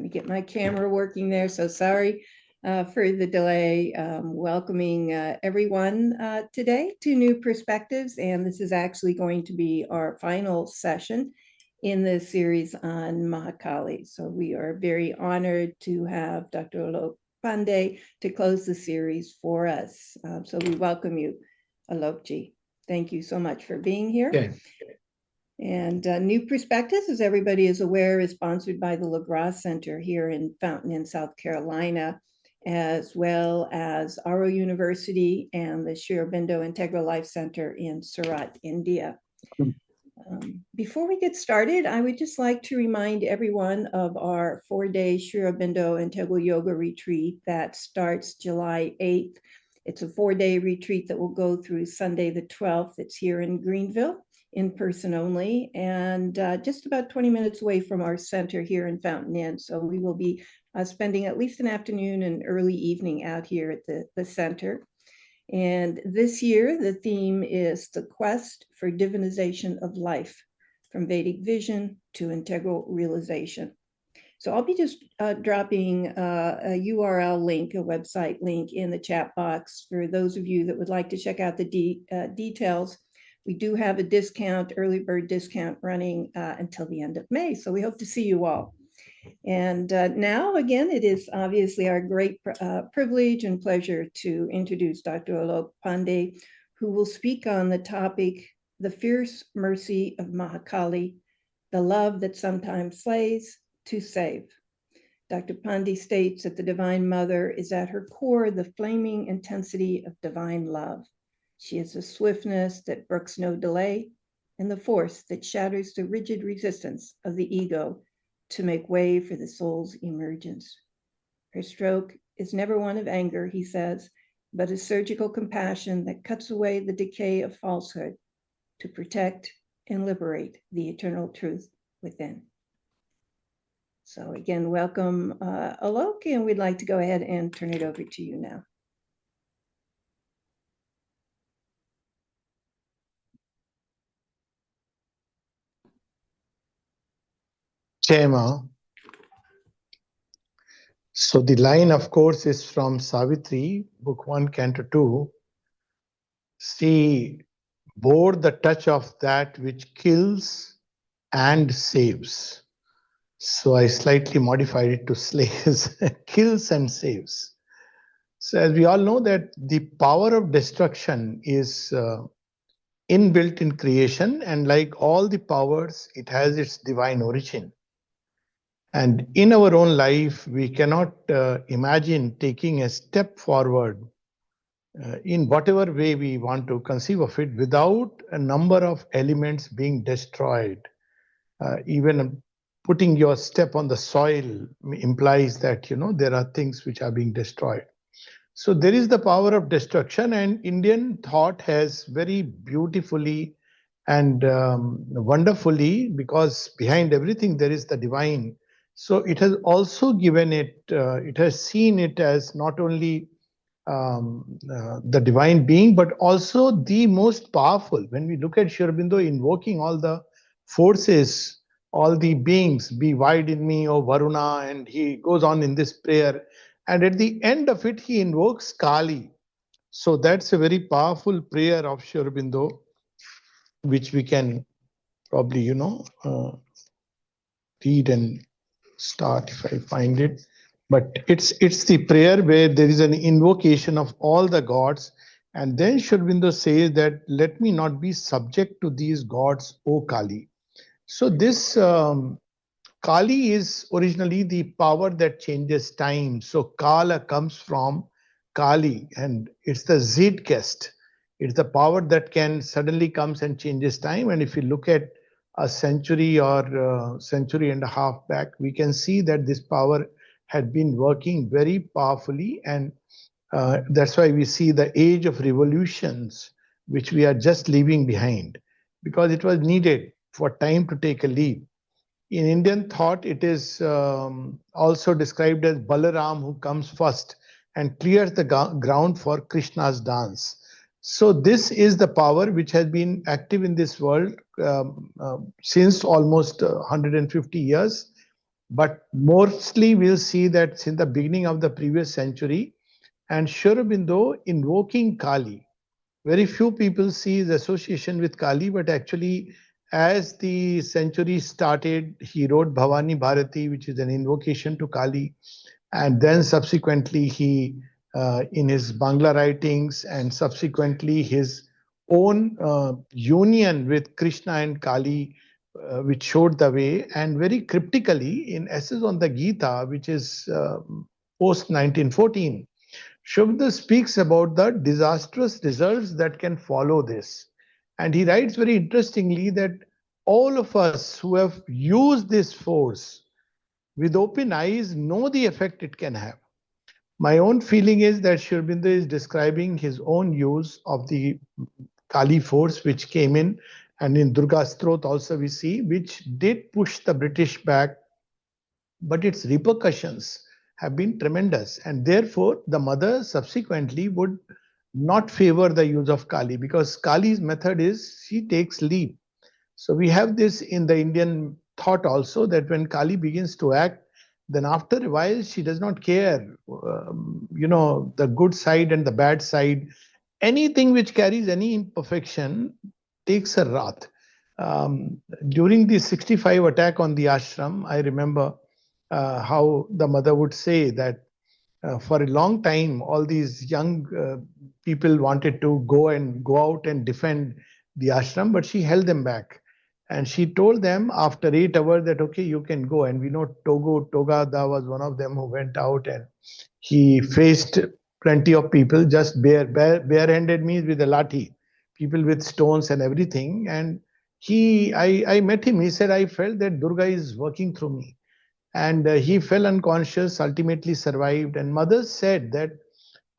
me get my camera working there. So sorry for the delay. Welcoming everyone today to New Perspectives. And this is actually going to be our final session in the series on Mahakali. So we are very honored to have Dr. Alok Pandey to close the series for us. So we welcome you, Alokji. Thank you so much for being here. Okay. And New Perspectives, as everybody is aware, is sponsored by the LaGrasse Center here in Fountain Inn, South Carolina, as well as Aro University and the Sri Aurobindo Integral Life Center in Surat, India. Before we get started, I would just like to remind everyone of our 4-day Sri Aurobindo Integral Yoga Retreat that starts July 8th. It's a 4-day retreat that will go through Sunday the 12th. It's here in Greenville, in person only, and just about 20 minutes away from our center here in Fountain Inn. So we will be spending at least an afternoon and early evening out here at the center. And this year, the theme is the quest for divinization of life, from Vedic vision to integral realization. So I'll be just dropping a URL link, a website link in the chat box for those of you that would like to check out the details. We do have a discount, early bird discount running until the end of May. So we hope to see you all. And now, again, it is obviously our great privilege and pleasure to introduce Dr. Alok Pandey, who will speak on the topic, the fierce mercy of Mahakali, the love that sometimes slays to save. Dr. Pandey states that the Divine Mother is at her core the flaming intensity of divine love. She is the swiftness that brooks no delay and the force that shatters the rigid resistance of the ego to make way for the soul's emergence. Her stroke is never one of anger, he says, but a surgical compassion that cuts away the decay of falsehood to protect and liberate the eternal truth within. So again, welcome, Alok, and we'd like to go ahead and turn it over to you now. Chema. So the line, of course, is from Savitri, Book 1, Canto 2. She bore the touch of that which kills and saves. So I slightly modified it to slays, kills and saves. So as we all know that the power of destruction is inbuilt in creation, and like all the powers, it has its divine origin. And in our own life, we cannot imagine taking a step forward in whatever way we want to conceive of it without a number of elements being destroyed. Even putting your step on the soil implies that, there are things which are being destroyed. So there is the power of destruction, and Indian thought has very beautifully and wonderfully, because behind everything there is the divine. So it has also given it, it has seen it as not only the divine being, but also the most powerful. When we look at Sri Aurobindo invoking all the forces, all the beings, be wide in me, O Varuna, and he goes on in this prayer. And at the end of it, he invokes Kali. So that's a very powerful prayer of Sri Aurobindo, which we can probably, read and start if I find it. But it's the prayer where there is an invocation of all the gods. And then Sri Aurobindo says that, let me not be subject to these gods, O Kali. So this Kali is originally the power that changes time. So Kala comes from Kali, and it's the Zeitgeist. It's the power that can suddenly comes and changes time. And if you look at a century or century and a half back, we can see that this power had been working very powerfully. And that's why we see the age of revolutions, which we are just leaving behind, because it was needed for time to take a leap. In Indian thought, it is also described as Balaram, who comes first and clears the ground for Krishna's dance. So this is the power which has been active in this world since almost 150 years. But mostly we'll see that since the beginning of the previous century, and Sri Aurobindo invoking Kali. Very few people see his association with Kali, but actually, as the century started, he wrote Bhavani Bharati, which is an invocation to Kali, and then subsequently in his Bangla writings, and subsequently his own union with Krishna and Kali, which showed the way, and very cryptically in Essays on the Gita, which is post 1914. Shubda speaks about the disastrous results that can follow this. And he writes very interestingly that all of us who have used this force with open eyes know the effect it can have. My own feeling is that Sri Aurobindo is describing his own use of the Kali force, which came in, and in Durga Strot also we see, which did push the British back, but its repercussions have been tremendous. And therefore, the mother subsequently would not favor the use of Kali, because Kali's method is she takes leave. So we have this in the Indian thought also, that when Kali begins to act, then after a while she does not care, the good side and the bad side. Anything which carries any imperfection takes her wrath. During the 65 attack on the ashram, I remember how the mother would say that for a long time, all these young people wanted to go out and defend the ashram, but she held them back. And she told them after 8 hours that, okay, you can go. And we know Togada was one of them who went out, and he faced plenty of people just barehanded, means with a lathi, people with stones and everything. And I met him. He said, I felt that Durga is working through me, and he fell unconscious, ultimately survived. And mother said that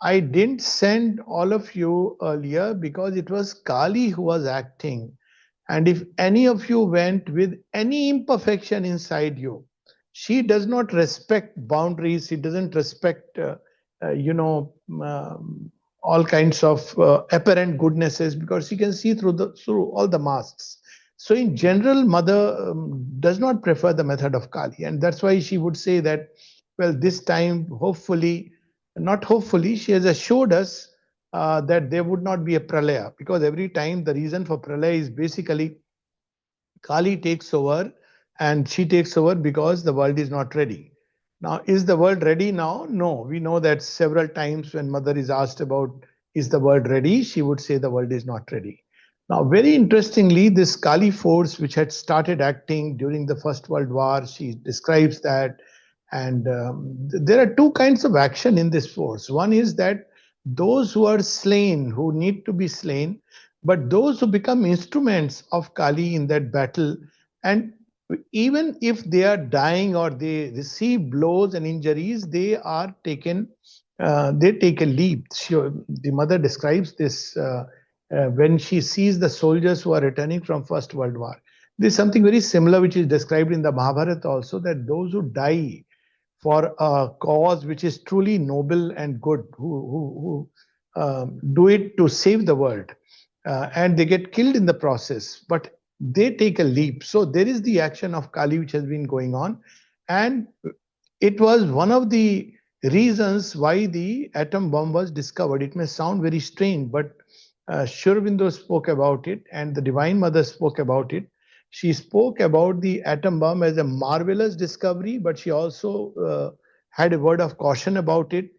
I didn't send all of you earlier because it was Kali who was acting. And if any of you went with any imperfection inside you, she does not respect boundaries. She doesn't respect, uh, you know, um, all kinds of apparent goodnesses, because she can see through all the masks. So in general, mother does not prefer the method of Kali, and that's why she would say that, well, this time, hopefully, not hopefully, she has assured us that there would not be a pralaya, because every time the reason for pralaya is basically Kali takes over, and she takes over because the world is not ready. Now, is the world ready now? No. We know that several times when mother is asked about, is the world ready, she would say the world is not ready. Now, very interestingly, this Kali force, which had started acting during the First World War, she describes that. And there are two kinds of action in this force. One is that those who are slain, who need to be slain, but those who become instruments of Kali in that battle, and even if they are dying or they receive blows and injuries, they take a leap. The mother describes this when she sees the soldiers who are returning from First World War. There's something very similar which is described in the Mahabharata also, that those who die for a cause which is truly noble and good, who do it to save the world, and they get killed in the process, but they take a leap. So there is the action of Kali which has been going on, and it was one of the reasons why the atom bomb was discovered. It may sound very strange, but Sri Aurobindo spoke about it, and the Divine Mother spoke about it. She spoke about the atom bomb as a marvelous discovery, but she also had a word of caution about it,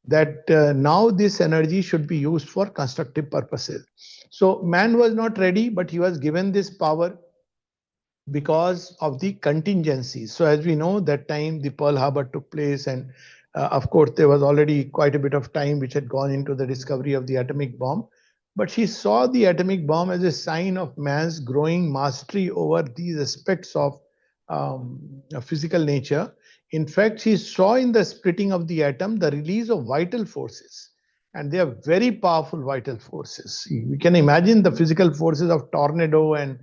that now this energy should be used for constructive purposes. So man was not ready, but he was given this power because of the contingencies. So as we know, that time the Pearl Harbor took place, and of course there was already quite a bit of time which had gone into the discovery of the atomic bomb. But she saw the atomic bomb as a sign of man's growing mastery over these aspects of physical nature. In fact, she saw in the splitting of the atom the release of vital forces, and they are very powerful vital forces. We can imagine the physical forces of tornado and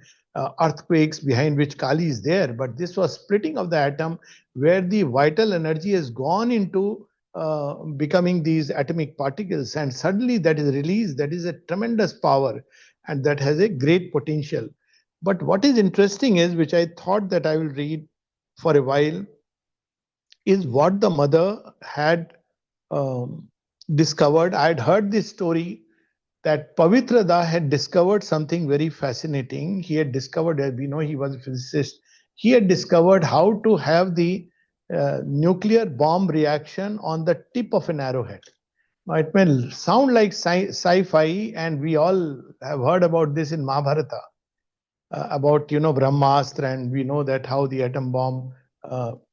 earthquakes behind which Kali is there, but this was splitting of the atom where the vital energy has gone into becoming these atomic particles, and suddenly that is released. That is a tremendous power, and that has a great potential. But what is interesting is, which I thought that I will read for a while, is what the mother had um, discovered. I had heard this story that Pavitrada had discovered something very fascinating. He had discovered, as we know, he was a physicist. He had discovered how to have the nuclear bomb reaction on the tip of an arrowhead. Now, it may sound like sci-fi, and we all have heard about this in Mahabharata, about Brahmastra, and we know that how the atom bomb,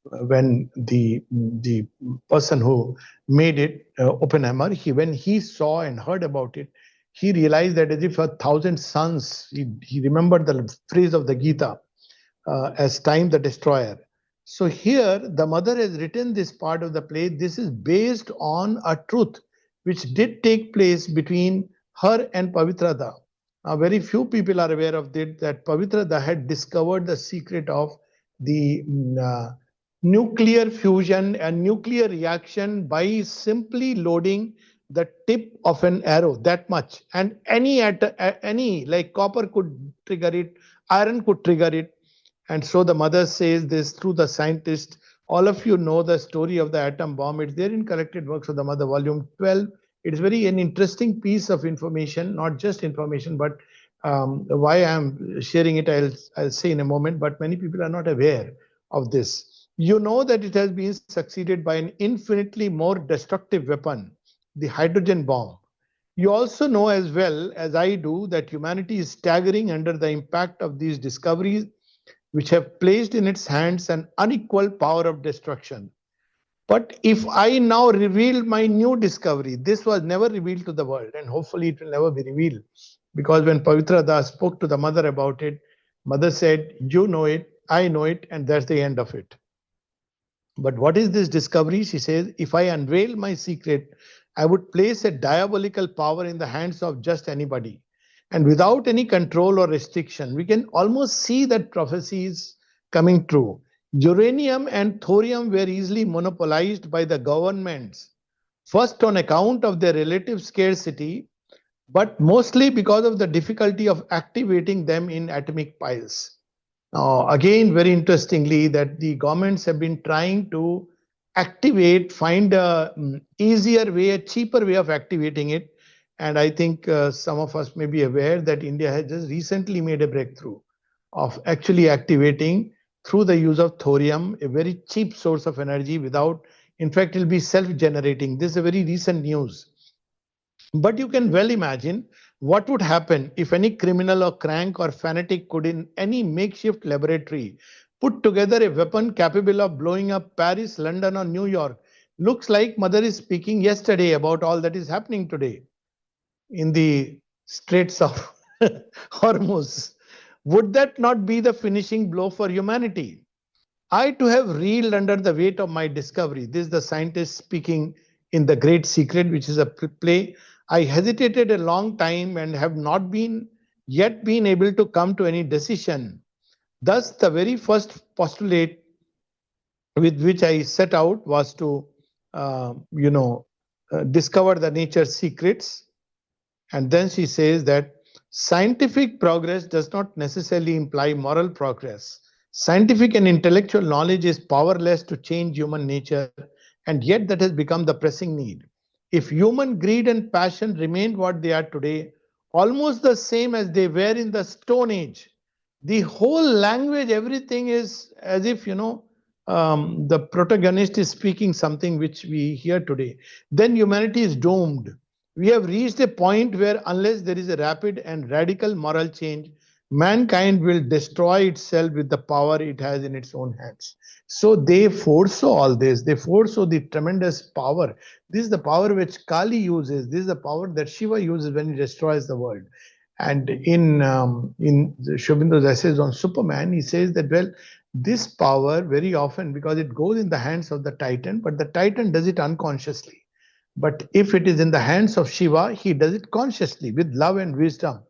when the person who made it, Oppenheimer, when he saw and heard about it, he realized that as if a thousand suns, he remembered the phrase of the Gita, as time the destroyer. So here the mother has written this part of the play. This is based on a truth which did take place between her and Pavitrada. Very few people are aware of it, that Pavitrada had discovered the secret of the nuclear fusion and nuclear reaction by simply loading the tip of an arrow that much, and any like copper could trigger it, iron could trigger it. And so the mother says this through the scientist. All of you know the story of the atom bomb. It's there in Collected Works of the Mother, Volume 12. It's very an interesting piece of information, not just information, but why I'm sharing it, I'll say in a moment. But many people are not aware of this. You know that it has been succeeded by an infinitely more destructive weapon, the hydrogen bomb. You also know as well as I do that humanity is staggering under the impact of these discoveries, which have placed in its hands an unequal power of destruction. But if I now reveal my new discovery, this was never revealed to the world, and hopefully it will never be revealed. Because when Pavitra Das spoke to the mother about it, mother said, "You know it, I know it, and that's the end of it." But what is this discovery? She says, if I unveil my secret, I would place a diabolical power in the hands of just anybody. And without any control or restriction, we can almost see that prophecies coming true. Uranium and thorium were easily monopolized by the governments, first on account of their relative scarcity, but mostly because of the difficulty of activating them in atomic piles. Now, again, very interestingly, that the governments have been trying to find a easier way, a cheaper way of activating it. And I think some of us may be aware that India has just recently made a breakthrough of actually activating through the use of thorium, a very cheap source of energy without, in fact, it will be self-generating. This is a very recent news. But you can well imagine what would happen if any criminal or crank or fanatic could, in any makeshift laboratory, put together a weapon capable of blowing up Paris, London, or New York. Looks like Mother is speaking yesterday about all that is happening today in the Straits of Hormuz. Would that not be the finishing blow for humanity? I too have reeled under the weight of my discovery. This is the scientist speaking in The Great Secret, which is a play. I hesitated a long time and have not been yet been able to come to any decision. Thus, the very first postulate with which I set out was to, discover the nature's secrets. And then she says that scientific progress does not necessarily imply moral progress. Scientific and intellectual knowledge is powerless to change human nature, and yet that has become the pressing need. If human greed and passion remain what they are today, almost the same as they were in the Stone Age, the whole language, everything is as if, the protagonist is speaking something which we hear today, then humanity is doomed. We have reached a point where, unless there is a rapid and radical moral change, mankind will destroy itself with the power it has in its own hands. So they foresaw all this. They foresaw the tremendous power. This is the power which Kali uses. This is the power that Shiva uses when he destroys the world. And in Shobindo's essays on Superman, he says that, well, this power very often, because it goes in the hands of the Titan, but the Titan does it unconsciously. But if it is in the hands of Shiva, he does it consciously with love and wisdom.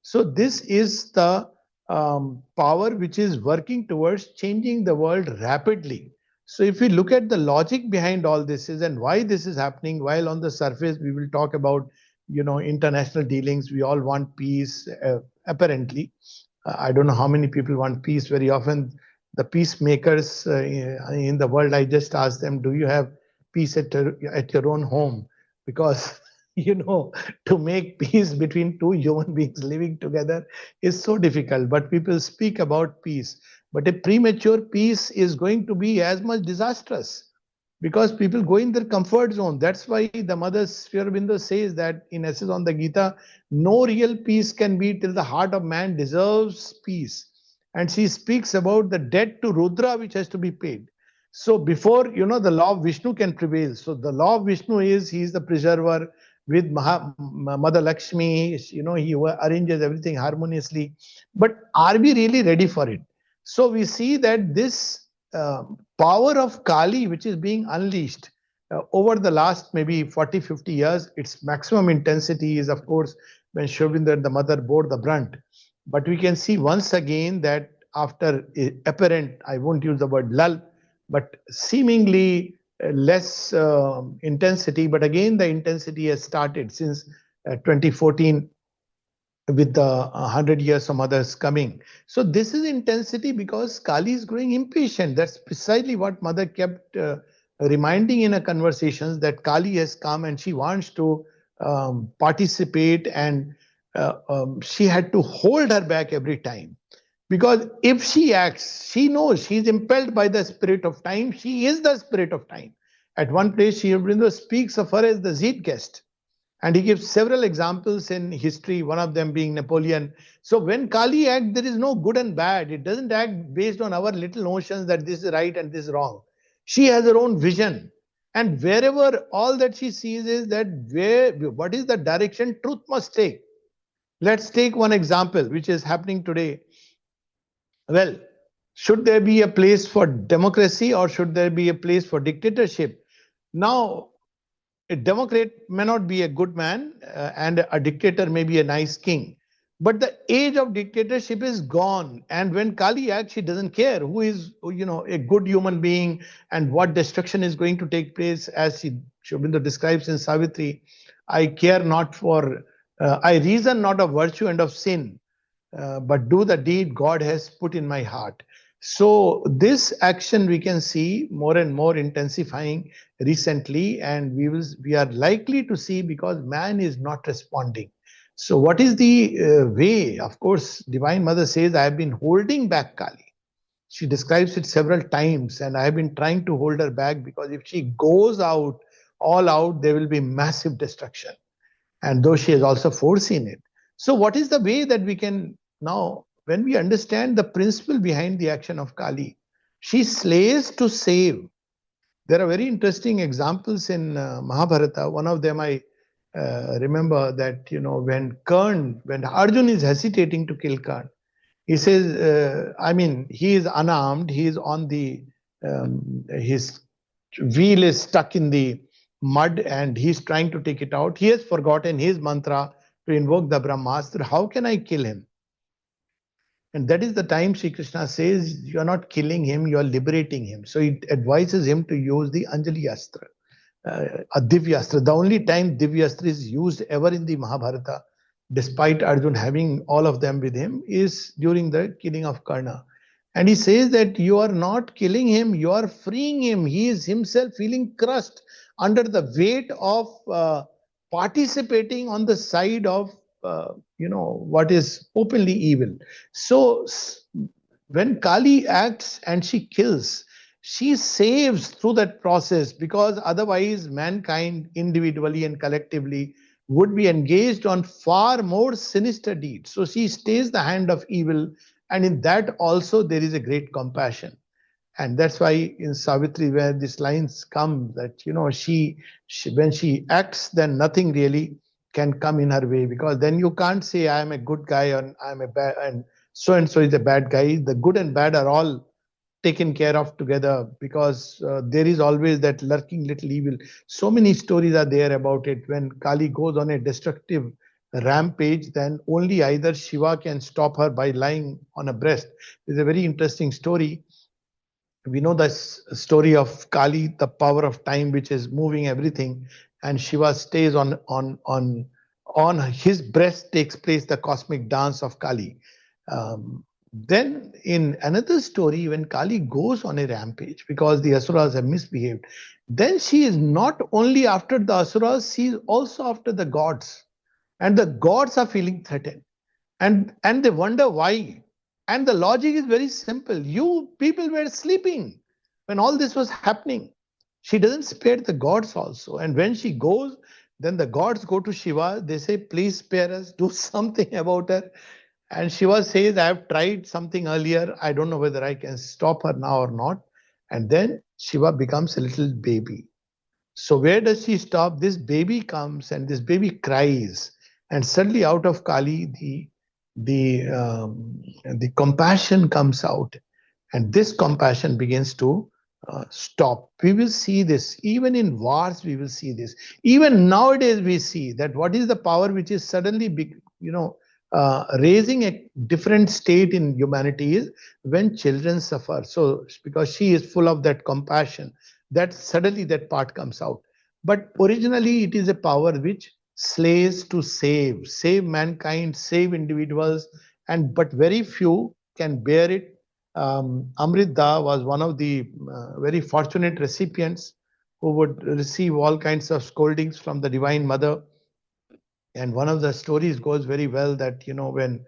So this is the power which is working towards changing the world rapidly. So if we look at the logic behind all this is and why this is happening, while on the surface we will talk about international dealings, we all want peace. Apparently, I don't know how many people want peace. Very often, the peacemakers in the world, I just asked them, do you have peace at your own home? Because, to make peace between two human beings living together is so difficult. But people speak about peace. But a premature peace is going to be as much disastrous because people go in their comfort zone. That's why the mother Sri Aurobindo says that in Essence on the Gita, no real peace can be till the heart of man deserves peace. And she speaks about the debt to Rudra which has to be paid. So before, the law of Vishnu can prevail. So the law of Vishnu is he is the preserver with Mother Lakshmi, he arranges everything harmoniously. But are we really ready for it? So we see that this power of Kali, which is being unleashed over the last maybe 40, 50 years, its maximum intensity is, of course, when Shobinder and the mother bore the brunt. But we can see once again that after apparent, I won't use the word lull, but seemingly less intensity, but again, the intensity has started since 2014 with the 100 years of mothers coming. So this is intensity because Kali is growing impatient. That's precisely what mother kept reminding in her conversations, that Kali has come and she wants to participate, and she had to hold her back every time. Because if she acts, she knows she is impelled by the spirit of time. She is the spirit of time. At one place, Sri Aurobindo speaks of her as the zeitgeist. And he gives several examples in history, one of them being Napoleon. So when Kali acts, there is no good and bad. It doesn't act based on our little notions that this is right and this is wrong. She has her own vision. And wherever all that she sees is that what is the direction truth must take. Let's take one example, which is happening today. Well, should there be a place for democracy or should there be a place for dictatorship? Now, a democrat may not be a good man, and a dictator may be a nice king. But the age of dictatorship is gone. And when Kali acts, she doesn't care who is, a good human being and what destruction is going to take place. As Shobindo describes in Savitri, I care not for, I reason not of virtue and of sin, but do the deed God has put in my heart. So this action we can see more and more intensifying recently, and we are likely to see because man is not responding. So what is the way? Of course, Divine Mother says, I have been holding back Kali. She describes it several times, and I have been trying to hold her back because if she goes out, all out, there will be massive destruction. And though she has also foreseen it. So what is the way that we can now, when we understand the principle behind the action of Kali, she slays to save. There are very interesting examples in Mahabharata. One of them I remember that, when Arjun is hesitating to kill Karn, he says, he is unarmed, he is on his wheel is stuck in the mud and he's trying to take it out. He has forgotten his mantra to invoke the Brahmastra. How can I kill him? And that is the time Sri Krishna says, you are not killing him, you are liberating him. So he advises him to use the Anjali Astra, a Divya Astra. The only time Divya Astra is used ever in the Mahabharata, despite Arjun having all of them with him, is during the killing of Karna. And he says that you are not killing him, you are freeing him. He is himself feeling crushed under the weight of participating on the side of what is openly evil. So when Kali acts and she kills, she saves through that process, because otherwise mankind individually and collectively would be engaged on far more sinister deeds. So she stays the hand of evil, and in that also there is a great compassion. And that's why in Savitri, where these lines come, that she when she acts, then nothing really can come in her way, because then you can't say I am a good guy and I'm a bad and so is a bad guy. The good and bad are all taken care of together, because there is always that lurking little evil. So many stories are there about it. When Kali goes on a destructive rampage, then only either Shiva can stop her by lying on a breast. There's a very interesting story. We know the story of Kali, the power of time, which is moving everything, and Shiva stays on his breast takes place the cosmic dance of Kali. Then in another story, when Kali goes on a rampage because the Asuras have misbehaved, then she is not only after the Asuras, she is also after the gods. And the gods are feeling threatened. And they wonder why. And the logic is very simple. You people were sleeping when all this was happening. She doesn't spare the gods also. And when she goes, then the gods go to Shiva. They say, please spare us, do something about her. And Shiva says, I have tried something earlier. I don't know whether I can stop her now or not. And then Shiva becomes a little baby. So where does she stop? This baby comes and this baby cries, and suddenly out of Kali the compassion comes out, and this compassion begins to stop. We will see this even in wars. We will see this even nowadays. We see that what is the power which is suddenly raising a different state in humanity is when children suffer. So because she is full of that compassion, that suddenly that part comes out. But originally it is a power which slays to save mankind, save individuals, and but very few can bear it. Amrit Da was one of the very fortunate recipients who would receive all kinds of scoldings from the Divine Mother. And one of the stories goes very well that, when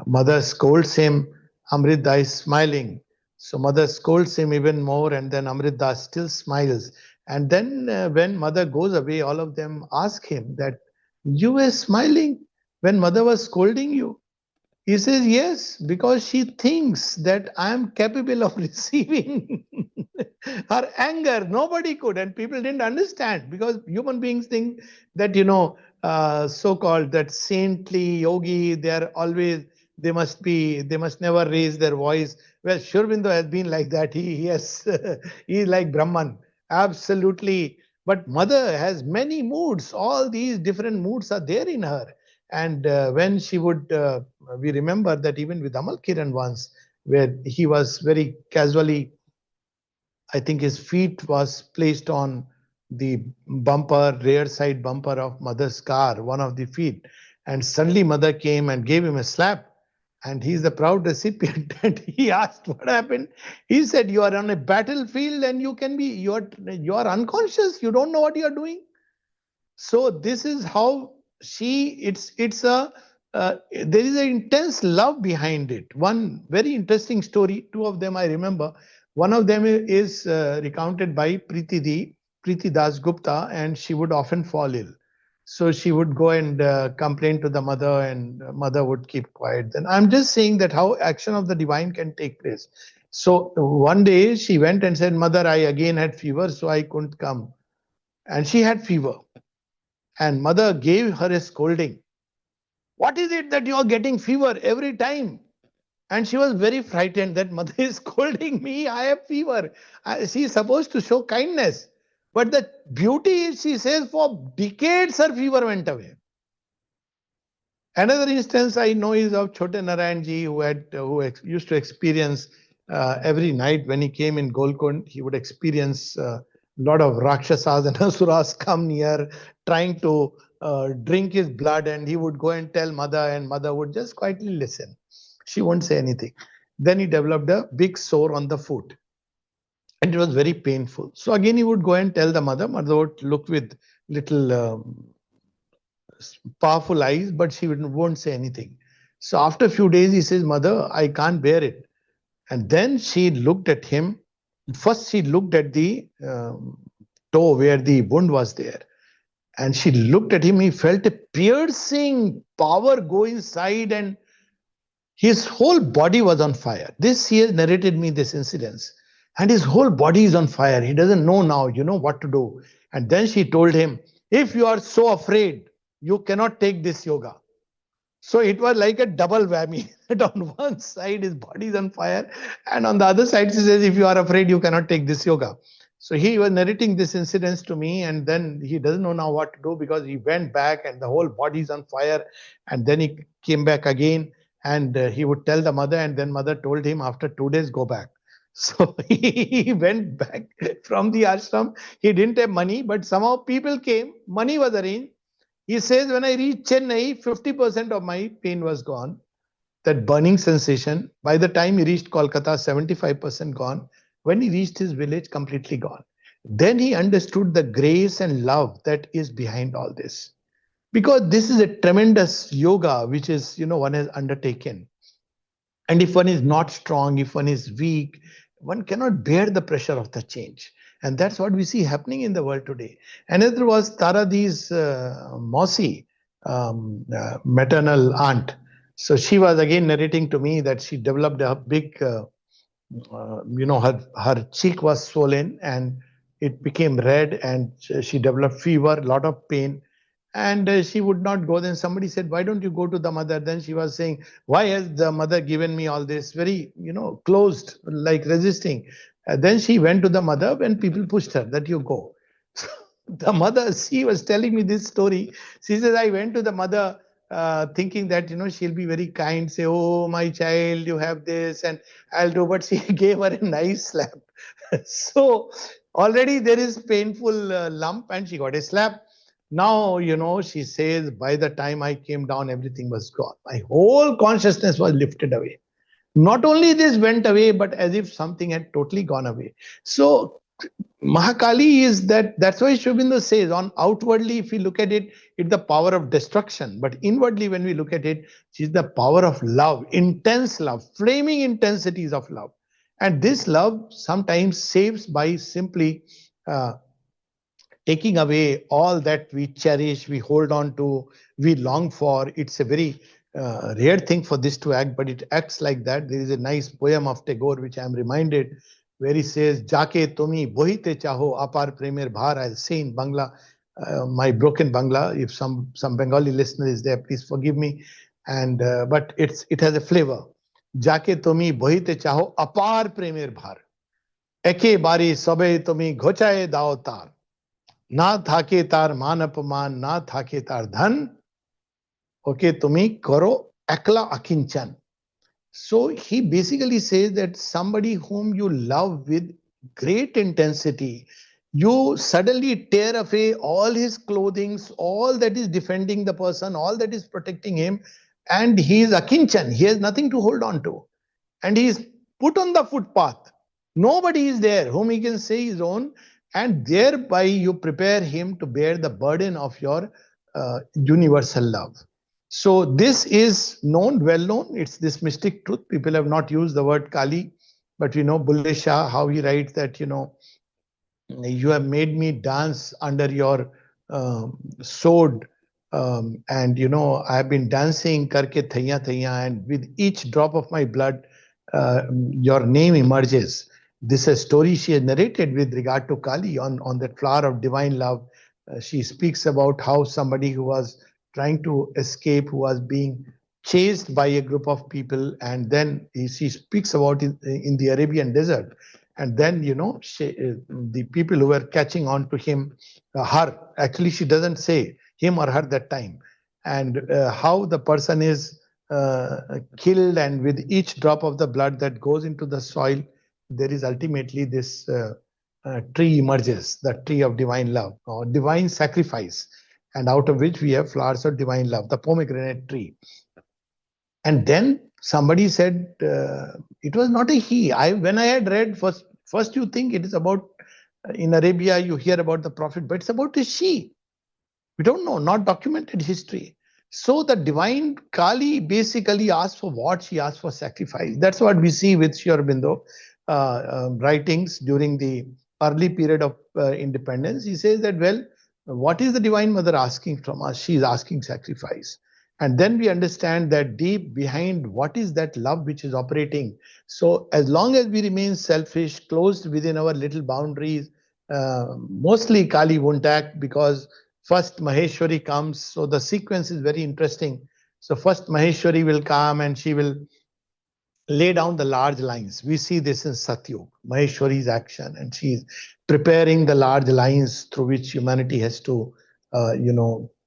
mother scolds him, Amrit Da is smiling. So mother scolds him even more, and then Amrit Da still smiles. And then when mother goes away, all of them ask him that, you were smiling when mother was scolding you. He says, yes, because she thinks that I am capable of receiving her anger. Nobody could, and people didn't understand because human beings think that, so-called that saintly yogi, they must never raise their voice. Well, Shurbindo has been like that. He has, he is like Brahman, absolutely. But mother has many moods. All these different moods are there in her. And when she would, we remember that even with Amal Kiran once, where he was very casually, I think his feet was placed on the rear side bumper of mother's car, one of the feet. And suddenly mother came and gave him a slap. And he's the proud recipient. And he asked what happened. He said, you are on a battlefield and you are unconscious. You don't know what you are doing. So this is how it's a there is an intense love behind it. One very interesting story, two of them I remember. One of them is recounted by Preeti Das Gupta, and she would often fall ill. So she would go and complain to the mother, and mother would keep quiet. Then I'm just saying that how action of the divine can take place. So one day she went and said, mother, I again had fever, so I couldn't come. And she had fever. And mother gave her a scolding. What is it that you are getting fever every time? And she was very frightened that mother is scolding me. I have fever. She is supposed to show kindness. But the beauty is, she says, for decades her fever went away. Another instance I know is of Chote Narayanji, used to experience every night when he came in Golkund, he would experience a lot of Rakshasas and Asuras come near, trying to drink his blood, and he would go and tell mother, and mother would just quietly listen. She won't say anything. Then he developed a big sore on the foot, and it was very painful. So again, he would go and tell the mother. Mother would look with little powerful eyes, but she won't say anything. So after a few days, he says, mother, I can't bear it. And then she looked at him. First, she looked at the toe where the wound was there. And she looked at him. He felt a piercing power go inside, and his whole body was on fire. This, he has narrated me this incident. And his whole body is on fire. He doesn't know now, what to do. And then she told him, if you are so afraid, you cannot take this yoga. So it was like a double whammy. That on one side his body is on fire, and on the other side she says, if you are afraid, you cannot take this yoga. So he was narrating this incident to me, and then he doesn't know now what to do because he went back and the whole body is on fire. And then he came back again, and he would tell the mother, and then mother told him, after 2 days, go back. So he went back from the ashram. He didn't have money, but somehow people came, money was arranged. He says, when I reached Chennai, 50% of my pain was gone. that burning sensation. By the time he reached Kolkata, 75% gone. When he reached his village, completely gone. Then he understood the grace and love that is behind all this. Because this is a tremendous yoga which is, one has undertaken. And if one is not strong, if one is weak, one cannot bear the pressure of the change. And that's what we see happening in the world today. Another was Taradi's Mossy, maternal aunt. So she was again narrating to me that she developed a big, her cheek was swollen and it became red, and she developed fever, a lot of pain, and she would not go. Then somebody said, why don't you go to the mother? Then she was saying, why has the mother given me all this? Very, closed, like resisting. Then she went to the mother when people pushed her that you go. The mother, she was telling me this story. She says, I went to the mother thinking that, she'll be very kind, say, oh, my child, you have this, and I'll do. But she gave her a nice slap. So already there is painful lump, and she got a slap. Now, she says, by the time I came down, everything was gone. My whole consciousness was lifted away. Not only this went away, but as if something had totally gone away. So Mahakali is that's why Sri Aurobindo says, on outwardly, if we look at it, it's the power of destruction. But inwardly, when we look at it, she's the power of love, intense love, flaming intensities of love. And this love sometimes saves by simply taking away all that we cherish, we hold on to, we long for. It's a very rare thing for this to act, but it acts like that. There is a nice poem of Tagore, which I am reminded, where he says, Jake tumi bohite chaho apar premer bhar. I'll say in Bangla, my broken Bangla. If some Bengali listener is there, please forgive me. And but it has a flavor. Jake tumi bohite chaho apar premer bhar. Eke bari sobe tumi ghochaye dao tar. ना थाके तार मान अपमान ना थाके तार धन okay तुम्ही करो ekla akinchan. So he basically says that somebody whom you love with great intensity, you suddenly tear away all his clothing, all that is defending the person, all that is protecting him, and he is akinchan. He has nothing to hold on to, and he is put on the footpath. Nobody is there whom he can say his own, and thereby you prepare him to bear the burden of your universal love. So this is known, well known. It's this mystic truth. People have not used the word Kali, but we know Bulle Shah, how he writes that, you have made me dance under your sword, and I have been dancing karke thaiya thaiya, and with each drop of my blood, your name emerges. This is a story she has narrated with regard to Kali on that flower of divine love. She speaks about how somebody who was trying to escape, who was being chased by a group of people, and then she speaks about it in the Arabian desert. And then, the people who were catching on to him, her, actually she doesn't say him or her that time, and how the person is killed, and with each drop of the blood that goes into the soil, there is ultimately this tree emerges, the tree of divine love or divine sacrifice, and out of which we have flowers of divine love, the pomegranate tree. And then somebody said, it was not a he. When I had read, first you think it is about, in Arabia, you hear about the prophet, but it's about a she. We don't know, not documented history. So the divine Kali basically asked for what? She asked for sacrifice. That's what we see with Sri Aurobindo writings during the early period of independence. He says that, well, what is the Divine Mother asking from us? She is asking sacrifice. And then we understand that deep behind what is that love which is operating. So as long as we remain selfish, closed within our little boundaries, mostly Kali won't act, because first Maheshwari comes. So the sequence is very interesting. So first Maheshwari will come and she will lay down the large lines. We see this in Satyug, Maheshwari's action, and she is preparing the large lines through which humanity has to,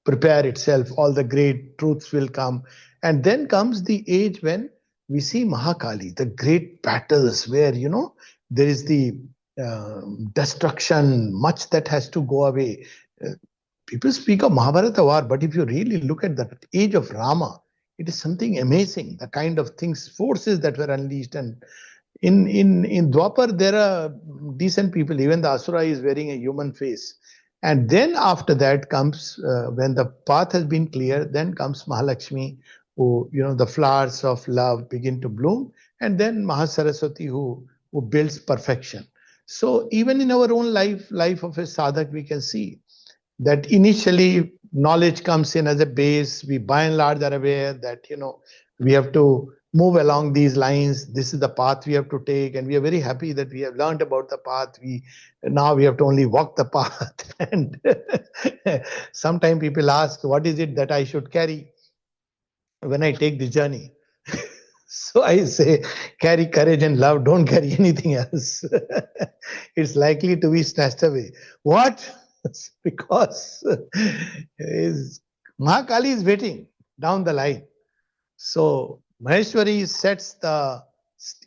prepare itself. All the great truths will come. And then comes the age when we see Mahakali, the great battles where, there is the destruction, much that has to go away. People speak of Mahabharata war, but if you really look at the age of Rama, It is something amazing, the kind of things, forces that were unleashed. And in Dwapar, there are decent people. Even the Asura is wearing a human face. And then after that comes, when the path has been clear, then comes Mahalakshmi, who, the flowers of love begin to bloom. And then Mahasaraswati, who builds perfection. So even in our own life of a sadhak, we can see that initially knowledge comes in as a base. We by and large are aware that we have to move along these lines. This is the path we have to take, and we are very happy that we have learned about the path. We have to only walk the path. And sometimes people ask, what is it that I should carry when I take the journey? So I say, carry courage and love, don't carry anything else. It's likely to be snatched away. What? Because Mahakali is waiting down the line. So Maheshwari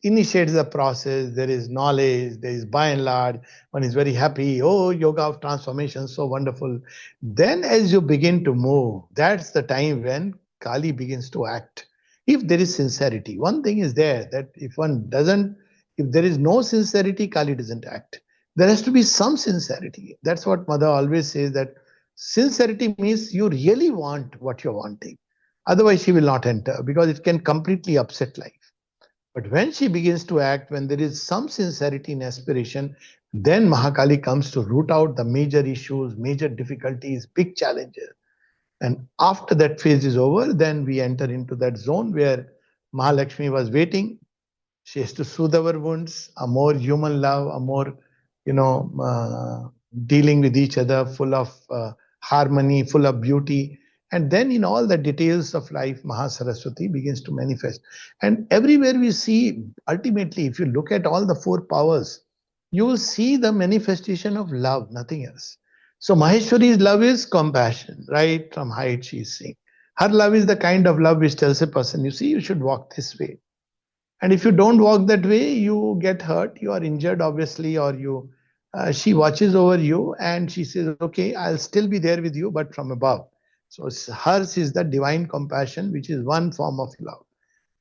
initiates the process. There is knowledge, there is by and large, one is very happy. Oh, yoga of transformation, so wonderful. Then as you begin to move, that's the time when Kali begins to act. If there is sincerity, one thing is there, that if there is no sincerity, Kali doesn't act. There has to be some sincerity. That's what Mother always says, that sincerity means you really want what you're wanting. Otherwise, she will not enter, because it can completely upset life. But when she begins to act, when there is some sincerity in aspiration, then Mahakali comes to root out the major issues, major difficulties, big challenges. And after that phase is over, then we enter into that zone where Mahalakshmi was waiting. She has to soothe our wounds, a more human love, a more, dealing with each other, full of harmony, full of beauty. And then in all the details of life, Mahasaraswati begins to manifest. And everywhere we see, ultimately, if you look at all the four powers, you will see the manifestation of love, nothing else. So Maheshwari's love is compassion, right? From height she is saying. Her love is the kind of love which tells a person, you see, you should walk this way. And if you don't walk that way, you get hurt, you are injured, obviously, or she watches over you and she says, okay, I'll still be there with you, but from above. So hers is the divine compassion, which is one form of love.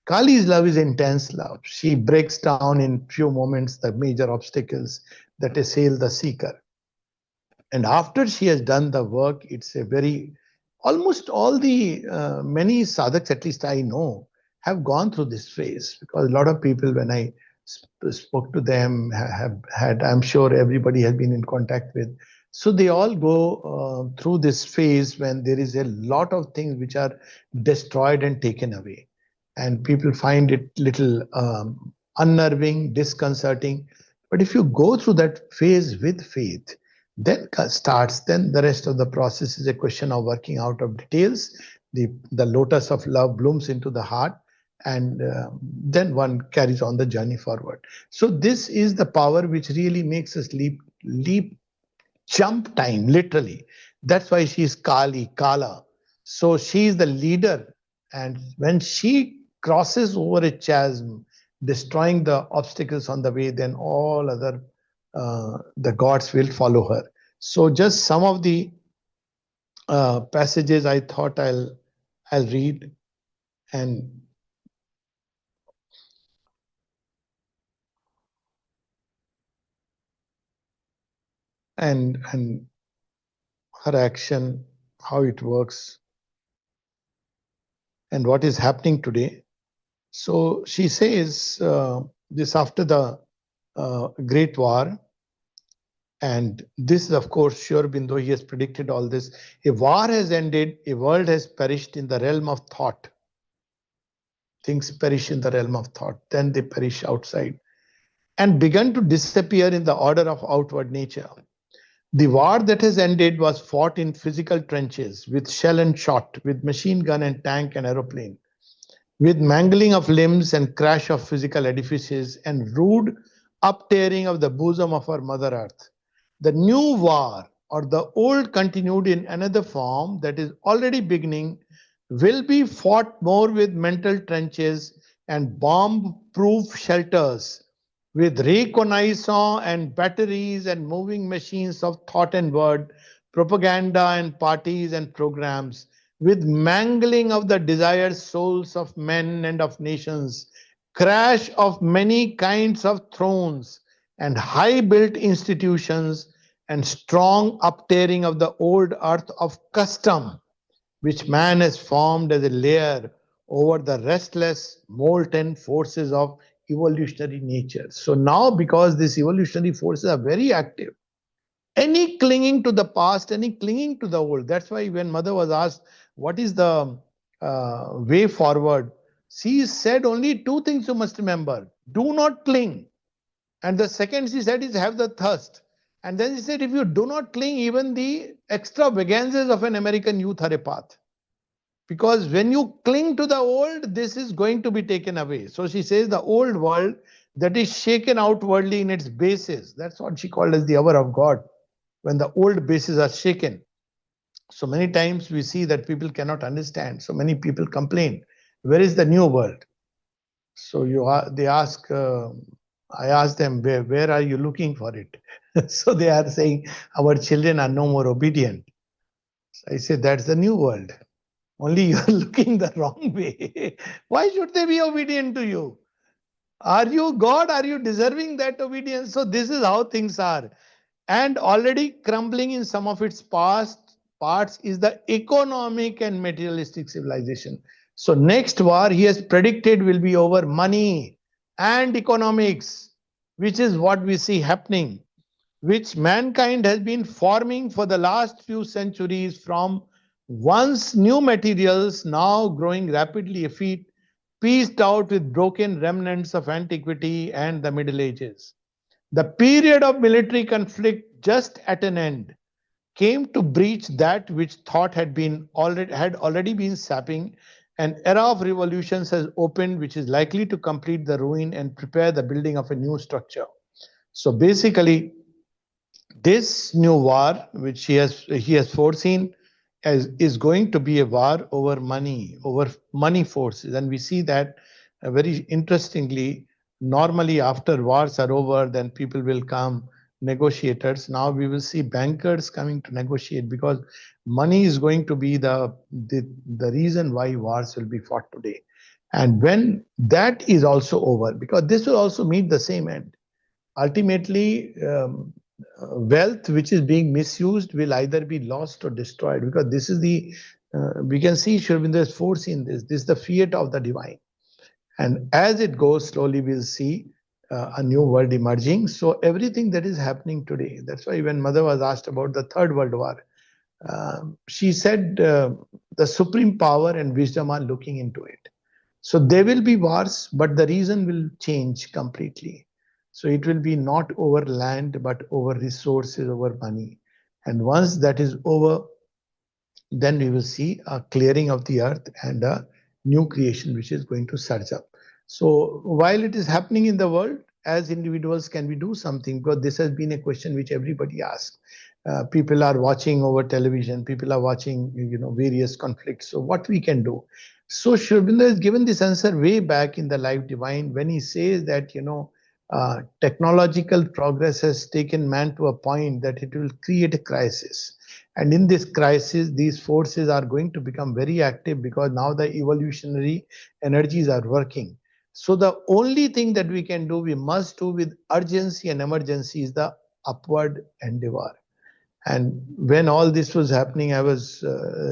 Kali's love is intense love. She breaks down in few moments the major obstacles that assail the seeker. And after she has done the work, it's a very, almost all the many sadhaks, at least I know, have gone through this phase, because a lot of people, when I spoke to them, have had, I'm sure everybody has been in contact with. So they all go through this phase when there is a lot of things which are destroyed and taken away. And people find it little unnerving, disconcerting. But if you go through that phase with faith, then the rest of the process is a question of working out of details. The lotus of love blooms into the heart, and then one carries on the journey forward. So this is the power which really makes us leap, jump time, literally. That's why she is Kala. So she is the leader, and when she crosses over a chasm, destroying the obstacles on the way, then all other the gods will follow her. So just some of the passages I thought I'll read, and her action, how it works, and what is happening today. So she says this after the Great War, and this is, of course, Sri Aurobindo, he has predicted all this. A war has ended, a world has perished in the realm of thought. Things perish in the realm of thought, then they perish outside, and begun to disappear in the order of outward nature. The war that has ended was fought in physical trenches, with shell and shot, with machine gun and tank and aeroplane, with mangling of limbs and crash of physical edifices, and rude uptearing of the bosom of our Mother Earth. The new war, or the old continued in another form that is already beginning, will be fought more with mental trenches and bomb-proof shelters, with reconnaissance and batteries and moving machines of thought and word, propaganda and parties and programs, with mangling of the desired souls of men and of nations, crash of many kinds of thrones, and high built institutions, and strong uptearing of the old earth of custom, which man has formed as a layer over the restless, molten forces of evolutionary nature. So now, because these evolutionary forces are very active, any clinging to the past, any clinging to the old. That's why when mother was asked, what is the way forward? She said only two things you must remember. Do not cling. And the second she said is have the thirst. And then she said, if you do not cling, even the extravagances of an American youth are a path. Because when you cling to the old, this is going to be taken away. So she says the old world that is shaken outwardly in its bases. That's what she called as the hour of God, when the old bases are shaken. So many times we see that people cannot understand. So many people complain, where is the new world? So they ask, I ask them, where are you looking for it? So they are saying, our children are no more obedient. So I say, that's the new world. Only you are looking the wrong way. Why should they be obedient to you? Are you God? Are you deserving that obedience? So this is how things are. And already crumbling in some of its past parts is the economic and materialistic civilization. So next war he has predicted will be over money and economics, which is what we see happening, which mankind has been forming for the last few centuries from once new materials now growing rapidly effete, pieced out with broken remnants of antiquity and the Middle Ages. The period of military conflict just at an end came to breach that which thought had already been sapping. An era of revolutions has opened, which is likely to complete the ruin and prepare the building of a new structure. So basically, this new war, which he has foreseen, is going to be a war over money forces, and we see that very interestingly. Normally, after wars are over, then people will come negotiators. Now we will see bankers coming to negotiate because money is going to be the reason why wars will be fought today. And when that is also over, because this will also meet the same end ultimately, wealth which is being misused will either be lost or destroyed, because this is the we can see Sri Aurobindo's force in this is the fiat of the divine. And as it goes slowly, we'll see a new world emerging. So everything that is happening today, that's why when mother was asked about the third world war, she said the supreme power and wisdom are looking into it. So there will be wars, but the reason will change completely. So it will be not over land, but over resources, over money. And once that is over, then we will see a clearing of the earth and a new creation which is going to surge up. So while it is happening in the world, as individuals, can we do something? Because this has been a question which everybody asks. People are watching over television, people are watching, various conflicts. So what we can do? So Sri Aurobindo has given this answer way back in the Life Divine when he says that, technological progress has taken man to a point that it will create a crisis. And in this crisis, these forces are going to become very active because now the evolutionary energies are working. So the only thing that we can do, we must do with urgency and emergency, is the upward endeavor. And when all this was happening, I was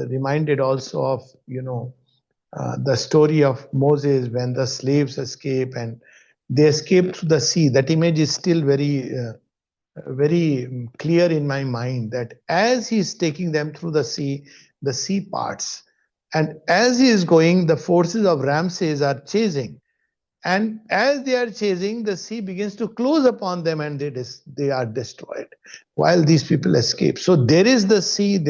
reminded also of, the story of Moses when the slaves escape and they escape through the sea. That image is still very clear in my mind, that as he is taking them through the sea parts. And as he is going, the forces of Ramses are chasing. And as they are chasing, the sea begins to close upon them and they are destroyed while these people escape. So there is the sea,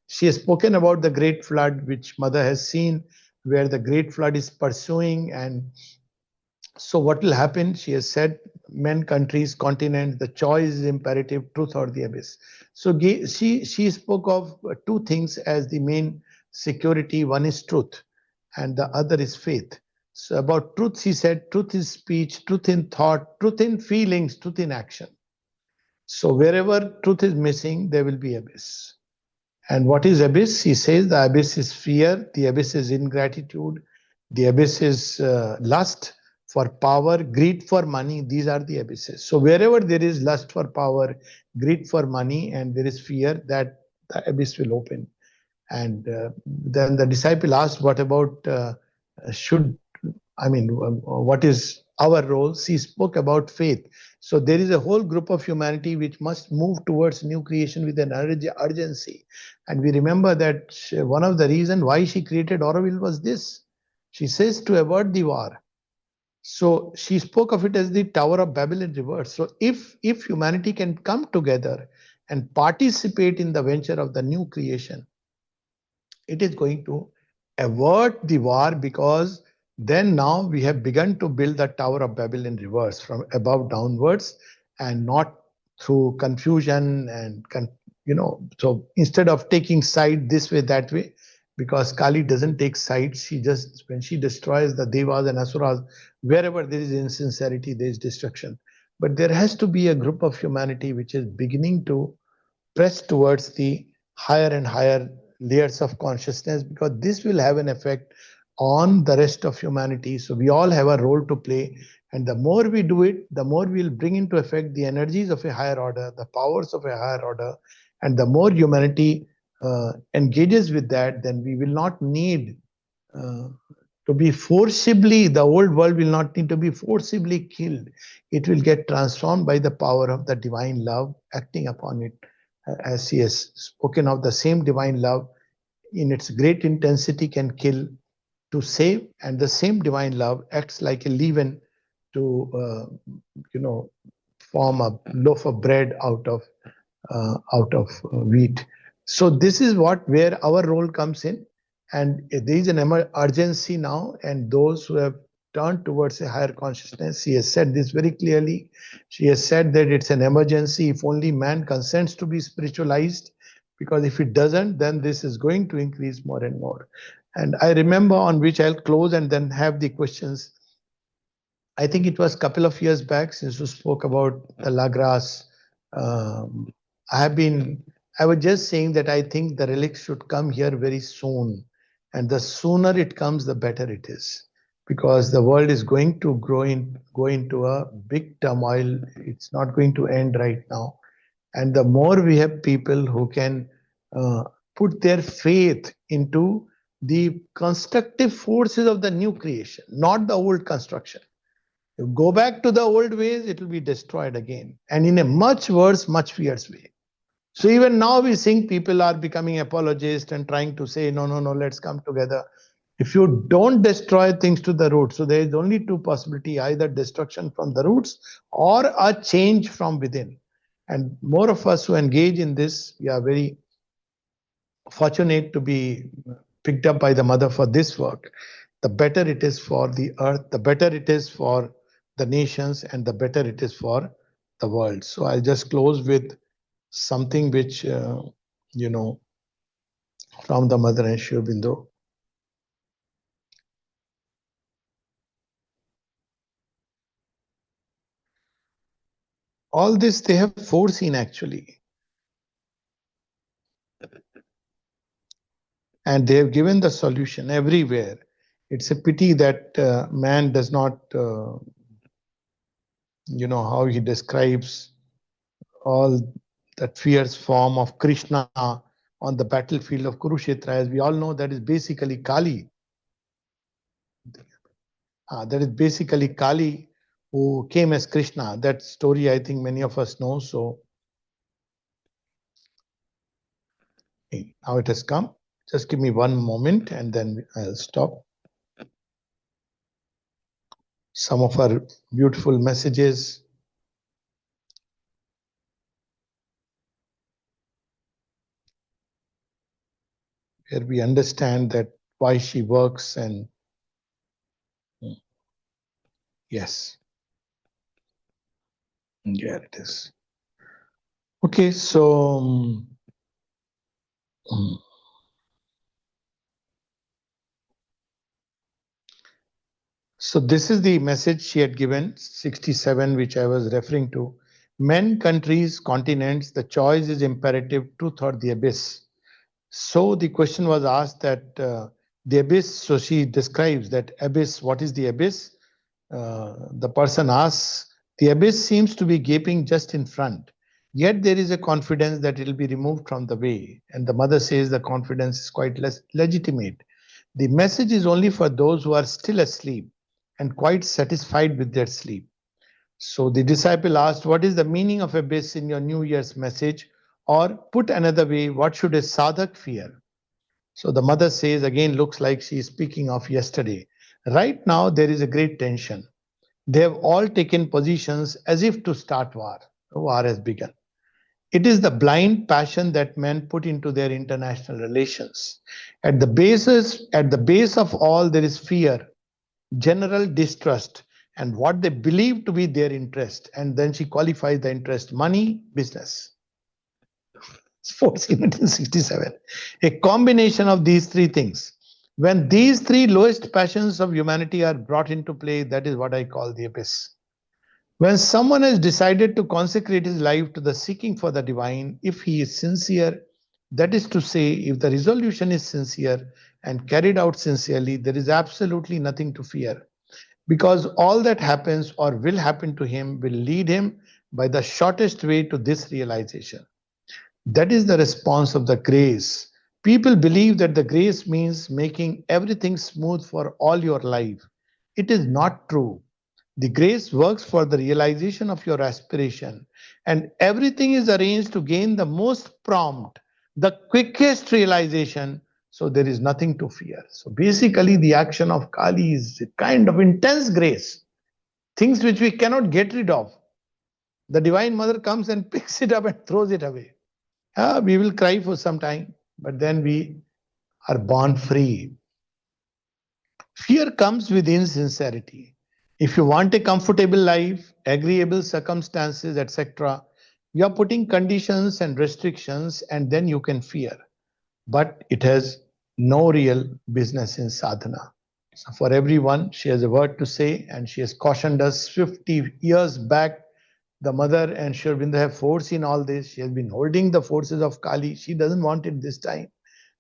she has spoken about the great flood, which mother has seen, where the great flood is pursuing. And so what will happen? She has said, men, countries, continents, the choice is imperative, truth or the abyss. So she spoke of two things as the main security. One is truth and the other is faith. So about truth, she said, truth is speech, truth in thought, truth in feelings, truth in action. So wherever truth is missing, there will be abyss. And what is abyss? He says the abyss is fear, the abyss is ingratitude, the abyss is lust for power, greed for money. These are the abysses. So wherever there is lust for power, greed for money, and there is fear, that the abyss will open. And then the disciple asked, "What about should what is our role?" She spoke about faith. So there is a whole group of humanity which must move towards new creation with an urgency. And we remember that one of the reasons why she created Auroville was this. She says to avert the war. So she spoke of it as the Tower of Babel in reverse. So if humanity can come together and participate in the venture of the new creation, it is going to avert the war, because then now we have begun to build the Tower of Babel in reverse from above downwards, and not through confusion and so instead of taking side this way that way, because Kali doesn't take sides. She just, when she destroys the devas and asuras, wherever there is insincerity there is destruction. But there has to be a group of humanity which is beginning to press towards the higher and higher layers of consciousness, because this will have an effect on the rest of humanity. So we all have a role to play, and the more we do it, the more we'll bring into effect the energies of a higher order, the powers of a higher order. And the more humanity engages with that, then we will not need uh, to be forcibly, the old world will not need to be forcibly killed. It will get transformed by the power of the divine love acting upon it. As he has spoken of, the same divine love in its great intensity can kill to save, and the same divine love acts like a leaven to form a loaf of bread out of wheat. So this is where our role comes in, and there is an urgency now, and those who have turned towards a higher consciousness. She has said this very clearly. She has said that it's an emergency if only man consents to be spiritualized, because if it doesn't, then this is going to increase more and more. And I remember, on which I'll close and then have the questions. I think it was a couple of years back since you spoke about the Lagras. Um, I have been, I was just saying that I think the relics should come here very soon. And the sooner it comes, the better it is. Because the world is going to go into a big turmoil. It's not going to end right now. And the more we have people who can uh, put their faith into the constructive forces of the new creation, not the old construction. You go back to the old ways, it will be destroyed again, and in a much worse, much fierce way. So even now we think people are becoming apologists and trying to say, no, no, no, let's come together. If you don't destroy things to the root, so there is only two possibility: either destruction from the roots or a change from within. And more of us who engage in this, we are very fortunate to be picked up by the mother for this work. The better it is for the earth, the better it is for the nations, and the better it is for the world. So I'll just close with something which, you know, from the mother and Shri Aurobindo. All this they have foreseen actually. And they have given the solution everywhere. It's a pity that man does not, how he describes all that fierce form of Krishna on the battlefield of Kurukshetra. As we all know, that is basically Kali. That is basically Kali who came as Krishna. That story I think many of us know. So now it has come. Just give me one moment and then I'll stop. Some of our beautiful messages. Where we understand that why she works, and yes, here it is. Okay, so so this is the message she had given, 67, which I was referring to. Men, countries, continents, the choice is imperative, truth or the abyss. So the question was asked that the abyss, so she describes that abyss, what is the abyss? The person asks, the abyss seems to be gaping just in front, yet there is a confidence that it will be removed from the way. And the mother says the confidence is quite less legitimate. The message is only for those who are still asleep and quite satisfied with their sleep. So the disciple asked, what is the meaning of abyss in your New Year's message? Or put another way, what should a sadhak fear? So the mother says, again, looks like she is speaking of yesterday. Right now, there is a great tension. They have all taken positions as if to start war. War has begun. It is the blind passion that men put into their international relations. At the base of all, there is fear, general distrust, and what they believe to be their interest. And then she qualifies the interest: money, business. 1967. A combination of these three things. When these three lowest passions of humanity are brought into play, that is what I call the abyss. When someone has decided to consecrate his life to the seeking for the divine, if he is sincere, that is to say, if the resolution is sincere and carried out sincerely, there is absolutely nothing to fear, because all that happens or will happen to him will lead him by the shortest way to this realization. That is the response of the grace. People believe that the grace means making everything smooth for all your life. It is not true. The grace works for the realization of your aspiration, and everything is arranged to gain the most prompt, the quickest realization. So there is nothing to fear. So basically, the action of Kali is a kind of intense grace, things which we cannot get rid of. The Divine Mother comes and picks it up and throws it away. We will cry for some time, but then we are born free. Fear comes with insincerity. If you want a comfortable life, agreeable circumstances, etc., you are putting conditions and restrictions, and then you can fear. But it has no real business in sadhana. So, for everyone, she has a word to say, and she has cautioned us 50 years back. The mother and Sri Aurobindo have foreseen all this. She has been holding the forces of Kali. She doesn't want it this time.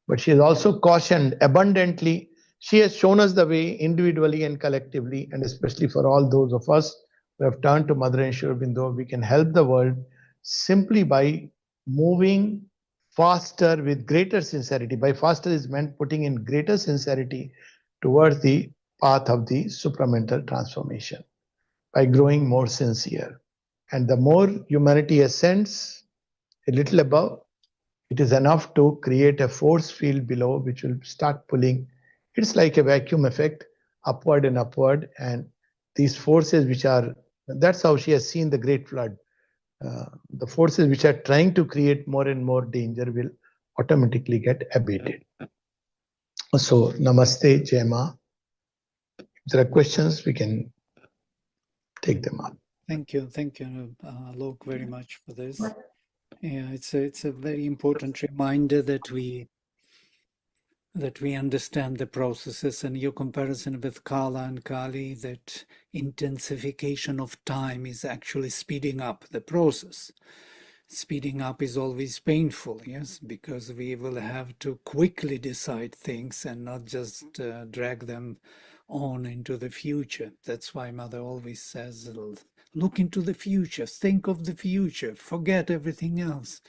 But she has also cautioned abundantly. She has shown us the way individually and collectively, and especially for all those of us who have turned to Mother and Sri Aurobindo, we can help the world simply by moving faster with greater sincerity. By faster is meant putting in greater sincerity towards the path of the supramental transformation, by growing more sincere. And the more humanity ascends a little above, it is enough to create a force field below which will start pulling. It's like a vacuum effect, upward and upward. And these forces, which are, that's how she has seen the great flood. The forces which are trying to create more and more danger will automatically get abated. So, namaste, Jema. If there are questions, we can take them up. Thank you, Alok, very much for this. Yeah, it's a very important reminder that we understand the processes, and your comparison with Kala and Kali, that intensification of time is actually speeding up the process. Speeding up is always painful, yes, because we will have to quickly decide things and not just drag them on into the future. That's why Mother always says, look into the future, think of the future, forget everything else.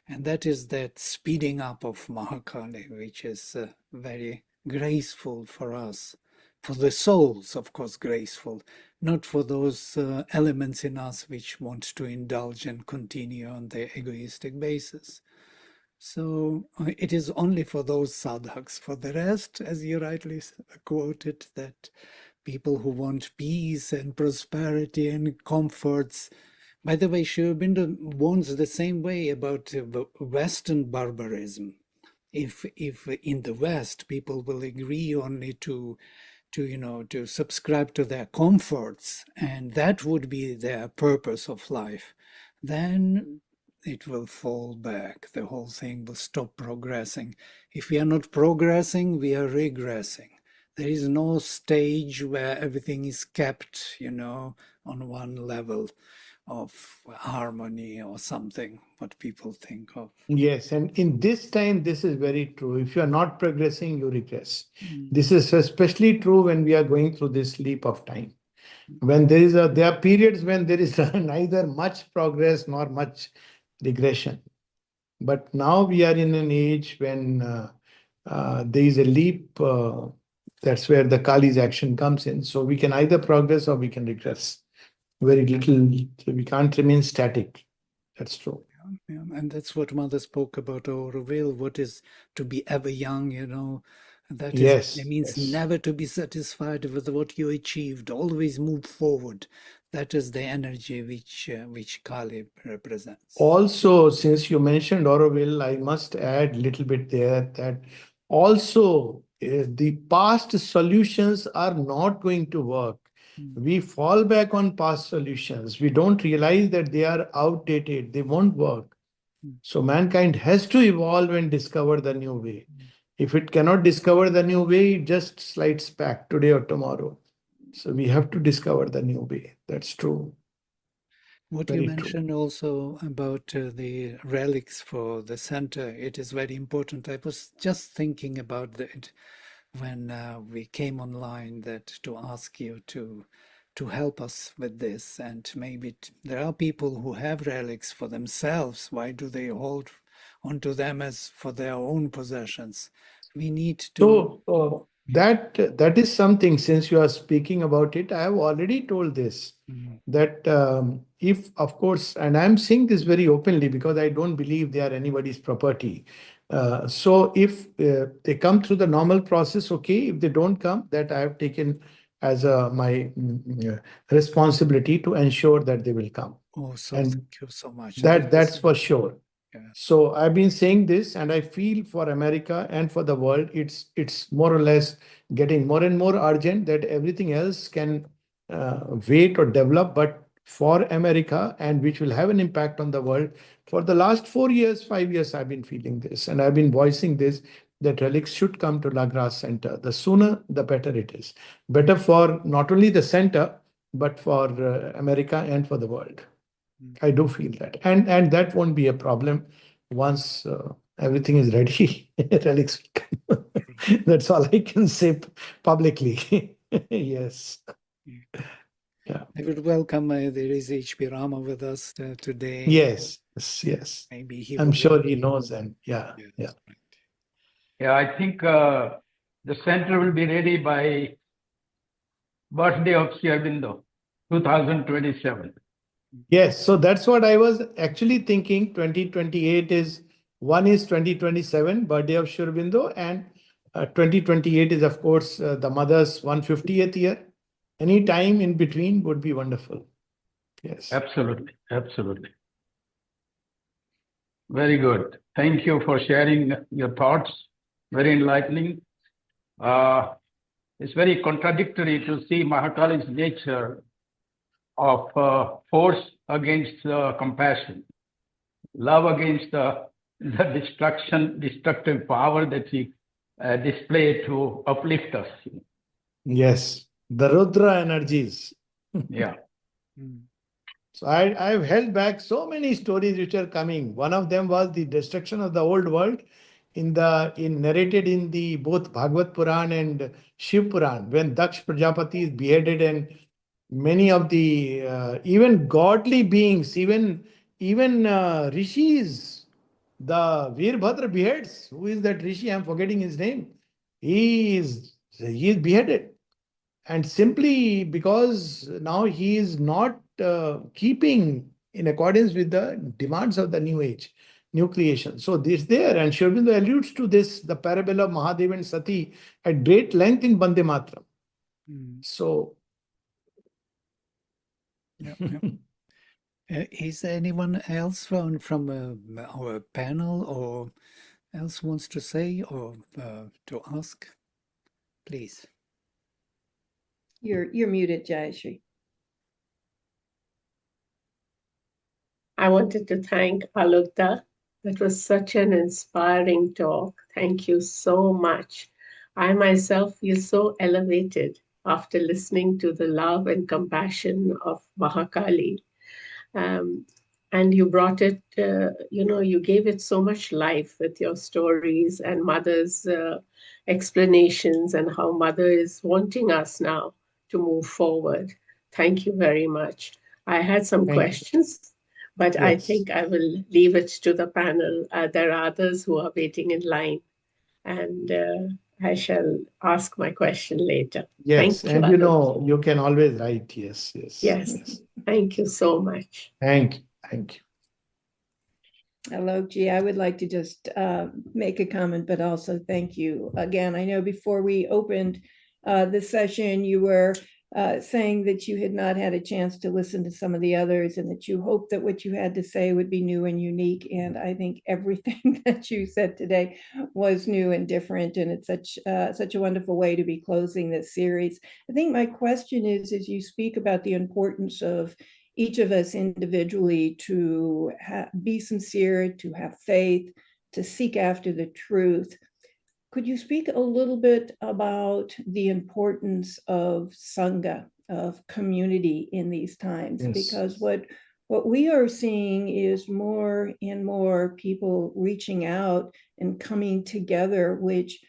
And that is that speeding up of Mahakali, which is very graceful for us, for the souls, of course, graceful, not for those elements in us which want to indulge and continue on the egoistic basis. So it is only for those sadhaks. For the rest, as you rightly quoted, that people who want peace and prosperity and comforts. By the way, Sri Aurobindo warns the same way about Western barbarism. If in the West people will agree only to subscribe to their comforts, and that would be their purpose of life, then it will fall back. The whole thing will stop progressing. If we are not progressing, we are regressing. There is no stage where everything is kept, on one level. of harmony or something, what people think of. Yes, and in this time, this is very true. If you are not progressing, you regress. Mm. This is especially true when we are going through this leap of time. When there are periods when there is neither much progress nor much regression. But now we are in an age when there is a leap. That's where the Kali's action comes in. So we can either progress or we can regress. Very little. So we can't remain static. That's true. Yeah, and that's what Mother spoke about Auroville. What is to be ever young, That is, Yes. it means Yes. never to be satisfied with what you achieved. Always move forward. That is the energy which Kali represents. Also, since you mentioned Auroville, I must add a little bit there that also the past solutions are not going to work. We fall back on past solutions. We don't realize that they are outdated, they won't work. So mankind has to evolve and discover the new way. If it cannot discover the new way, it just slides back today or tomorrow. So we have to discover the new way. That's true. What you Very true. mentioned also about the relics for the center, it is very important. I was just thinking about that when we came online, that to ask you to help us with this, and maybe there are people who have relics for themselves. Why do they hold onto them as for their own possessions? We need to. So that is something. Since you are speaking about it, I have already told this Mhm. that if, of course, and I'm saying this very openly because I don't believe they are anybody's property. So if they come through the normal process, okay. If they don't come, that I have taken as my responsibility to ensure that they will come, Oh, so and thank you so much. And that's for sure. yeah. So I've been saying this, and I feel for America and for the world, it's more or less getting more and more urgent that everything else can wait or develop, but for America, and which will have an impact on the world. For the last 4 years, 5 years, I've been feeling this, and I've been voicing this that relics should come to La Grasse Center. The sooner, the better it is. Better for not only the center, but for America and for the world. I do feel that, and that won't be a problem once everything is ready. Relics will come. That's all I can say publicly. Yes. Yeah. I would welcome there is H.P. Rama with us today. Yes. Yes. Yes. Maybe he I'm would sure like he knows, and yeah. Yes, Yeah. right. Yeah, I think the center will be ready by birthday of Sri Aurobindo, 2027. Yes. So that's what I was actually thinking. 2028 is 2027, birthday of Sri Aurobindo, and 2028 is, of course, the mother's 150th year. Any time in between would be wonderful. Yes. Absolutely, absolutely. Very good. Thank you for sharing your thoughts. Very enlightening. It's very contradictory to see Mahakali's nature of force against compassion, love against the destructive power that he displayed to uplift us. Yes. The Rudra energies. Yeah. So I've held back so many stories which are coming. One of them was the destruction of the old world in narrated in the both Bhagavad Puran and Shiv Puran, when Daksh Prajapati is beheaded, and many of the even godly beings, even rishis, the Veerbhadra beheads. Who is that rishi? I'm forgetting his name. He is beheaded, and simply because now he is not keeping in accordance with the demands of the new age, new creation. So this there, and Sri Aurobindo alludes to this, the parable of Mahadev and Sati, at great length in Bande Matram. So Yeah, yeah. Is there anyone else from our panel or else wants to say or to ask? Please. You're muted, Jayashree. I wanted to thank Alokda. That was such an inspiring talk. Thank you so much. I myself feel so elevated after listening to the love and compassion of Mahakali. Um, and you brought it, you gave it so much life with your stories and Mother's explanations and how Mother is wanting us now to move forward. Thank you very much. I had some Thank you. questions, but I Yes. think I will leave it to the panel. There are others who are waiting in line, and I shall ask my question later. Yes. Thank you, And Alok. you can always write. Yes. Yes. Yes, Yes. thank you so much. Thank you. Thank you. Alok, I would like to just make a comment, but also thank you again. I know before we opened this session, you were saying that you had not had a chance to listen to some of the others and that you hoped that what you had to say would be new and unique. And I think everything that you said today was new and different. And it's such a wonderful way to be closing this series. I think my question is, as you speak about the importance of each of us individually to be sincere, to have faith, to seek after the truth. Could you speak a little bit about the importance of Sangha, of community in these times? Yes. Because what we are seeing is more and more people reaching out and coming together, which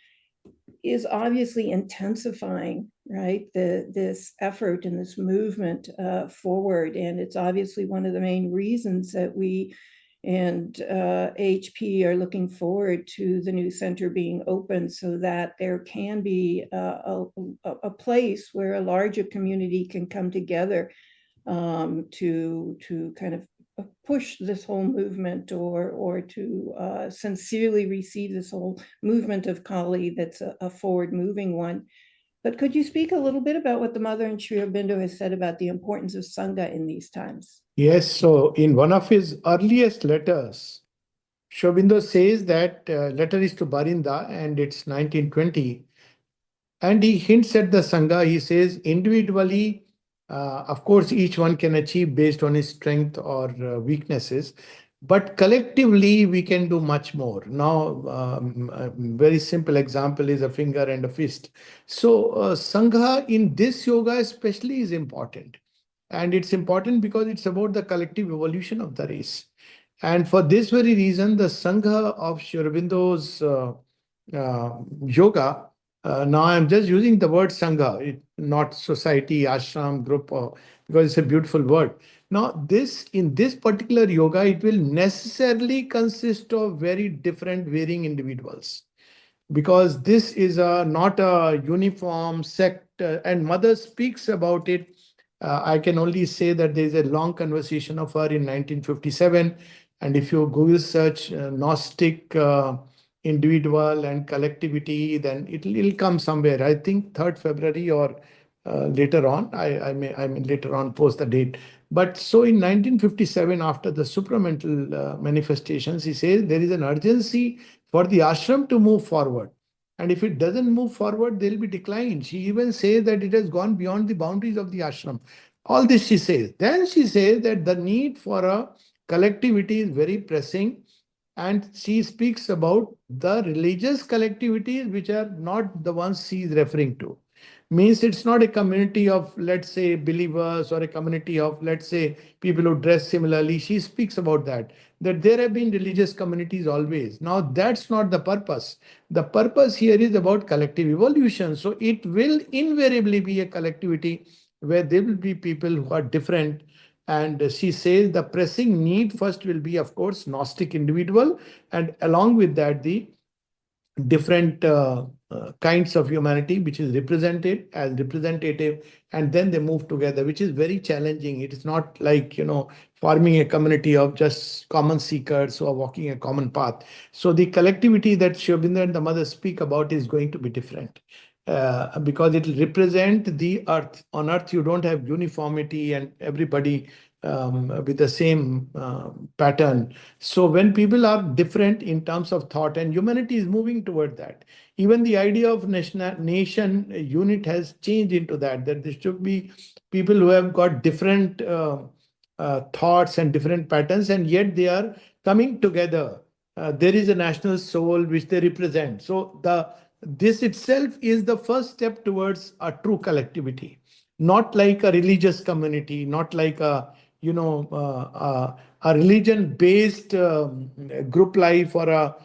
is obviously intensifying, right? This effort and this movement forward, and it's obviously one of the main reasons that we and HP are looking forward to the new center being open, so that there can be a place where a larger community can come together to kind of push this whole movement or to sincerely receive this whole movement of Kali that's a forward moving one. But could you speak a little bit about what the Mother and Sri Aurobindo has said about the importance of Sangha in these times? Yes. So in one of his earliest letters, Sri Aurobindo says that letter is to Barinda and it's 1920. And he hints at the Sangha. He says individually, of course, each one can achieve based on his strength or weaknesses, but collectively we can do much more. Now, a very simple example is a finger and a fist. So, Sangha in this yoga especially is important. And it's important because it's about the collective evolution of the race. And for this very reason, the Sangha of Sri Aurobindo's yoga, now I'm just using the word Sangha, not society, ashram, group, because it's a beautiful word. Now, in this particular yoga, it will necessarily consist of very different, varying individuals, because this is not a uniform sect, and Mother speaks about it. I can only say that there is a long conversation of her in 1957, and if you Google search Gnostic individual and collectivity, then it'll come somewhere. I think 3rd February or later on. I mean later on, post the date. But so in 1957, after the supramental manifestations, he says there is an urgency for the ashram to move forward. And if it doesn't move forward, there will be decline. She even says that it has gone beyond the boundaries of the ashram. All this she says. Then she says that the need for a collectivity is very pressing. And she speaks about the religious collectivities, which are not the ones she is referring to. Means it's not a community of, let's say, believers or a community of, let's say, people who dress similarly. She speaks about that there have been religious communities always. Now, that's not the purpose. The purpose here is about collective evolution. So it will invariably be a collectivity where there will be people who are different. And she says the pressing need first will be, of course, Gnostic individual, and along with that, the different kinds of humanity which is represented as representative, and then they move together, which is very challenging. It is not like forming a community of just common seekers who are walking a common path. So the collectivity that Sri Aurobindo and the Mother speak about is going to be different, because it will represent the earth. On earth you don't have uniformity and everybody with the same pattern. So when people are different in terms of thought, and humanity is moving toward that, even the idea of nation unit has changed into that there should be people who have got different thoughts and different patterns, and yet they are coming together. There is a national soul which they represent. So this itself is the first step towards a true collectivity, not like a religious community, not like a a religion-based group life or a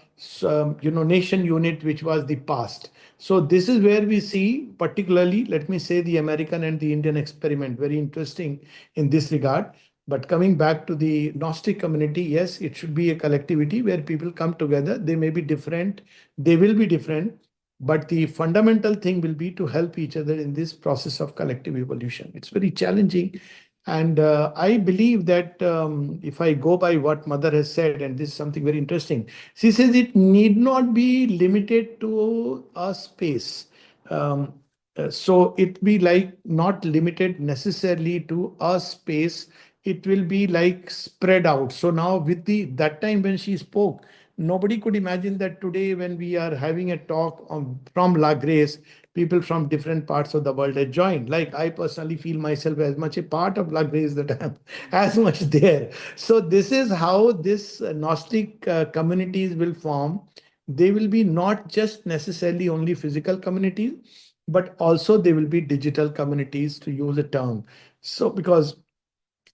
nation unit, which was the past. So this is where we see, particularly, let me say, the American and the Indian experiment, very interesting in this regard. But coming back to the Gnostic community, yes, it should be a collectivity where people come together. They may be different, they will be different, but the fundamental thing will be to help each other in this process of collective evolution. It's very challenging. And I believe that if I go by what Mother has said, and this is something very interesting, she says it need not be limited to a space. Um, so it be like not limited necessarily to a space. It will be like spread out. So now with that time when she spoke, nobody could imagine that today when we are having a talk from La Grace, people from different parts of the world have joined. Like I personally feel myself as much a part of La Grace that I am as much there. So this is how this Gnostic communities will form. They will be not just necessarily only physical communities, but also they will be digital communities, to use a term. So because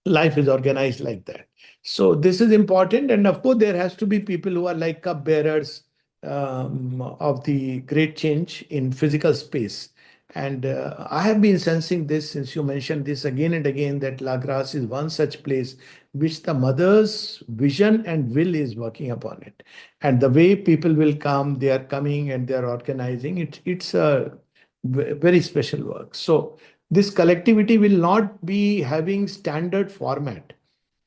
life is organized like that. So this is important. And of course, there has to be people who are like cup bearers of the great change in physical space. And I have been sensing this since you mentioned this again and again, that La Grace is one such place which the mother's vision and will is working upon it. And the way people will come, they are coming and they are organizing it. It's a very special work. So this collectivity will not be having standard format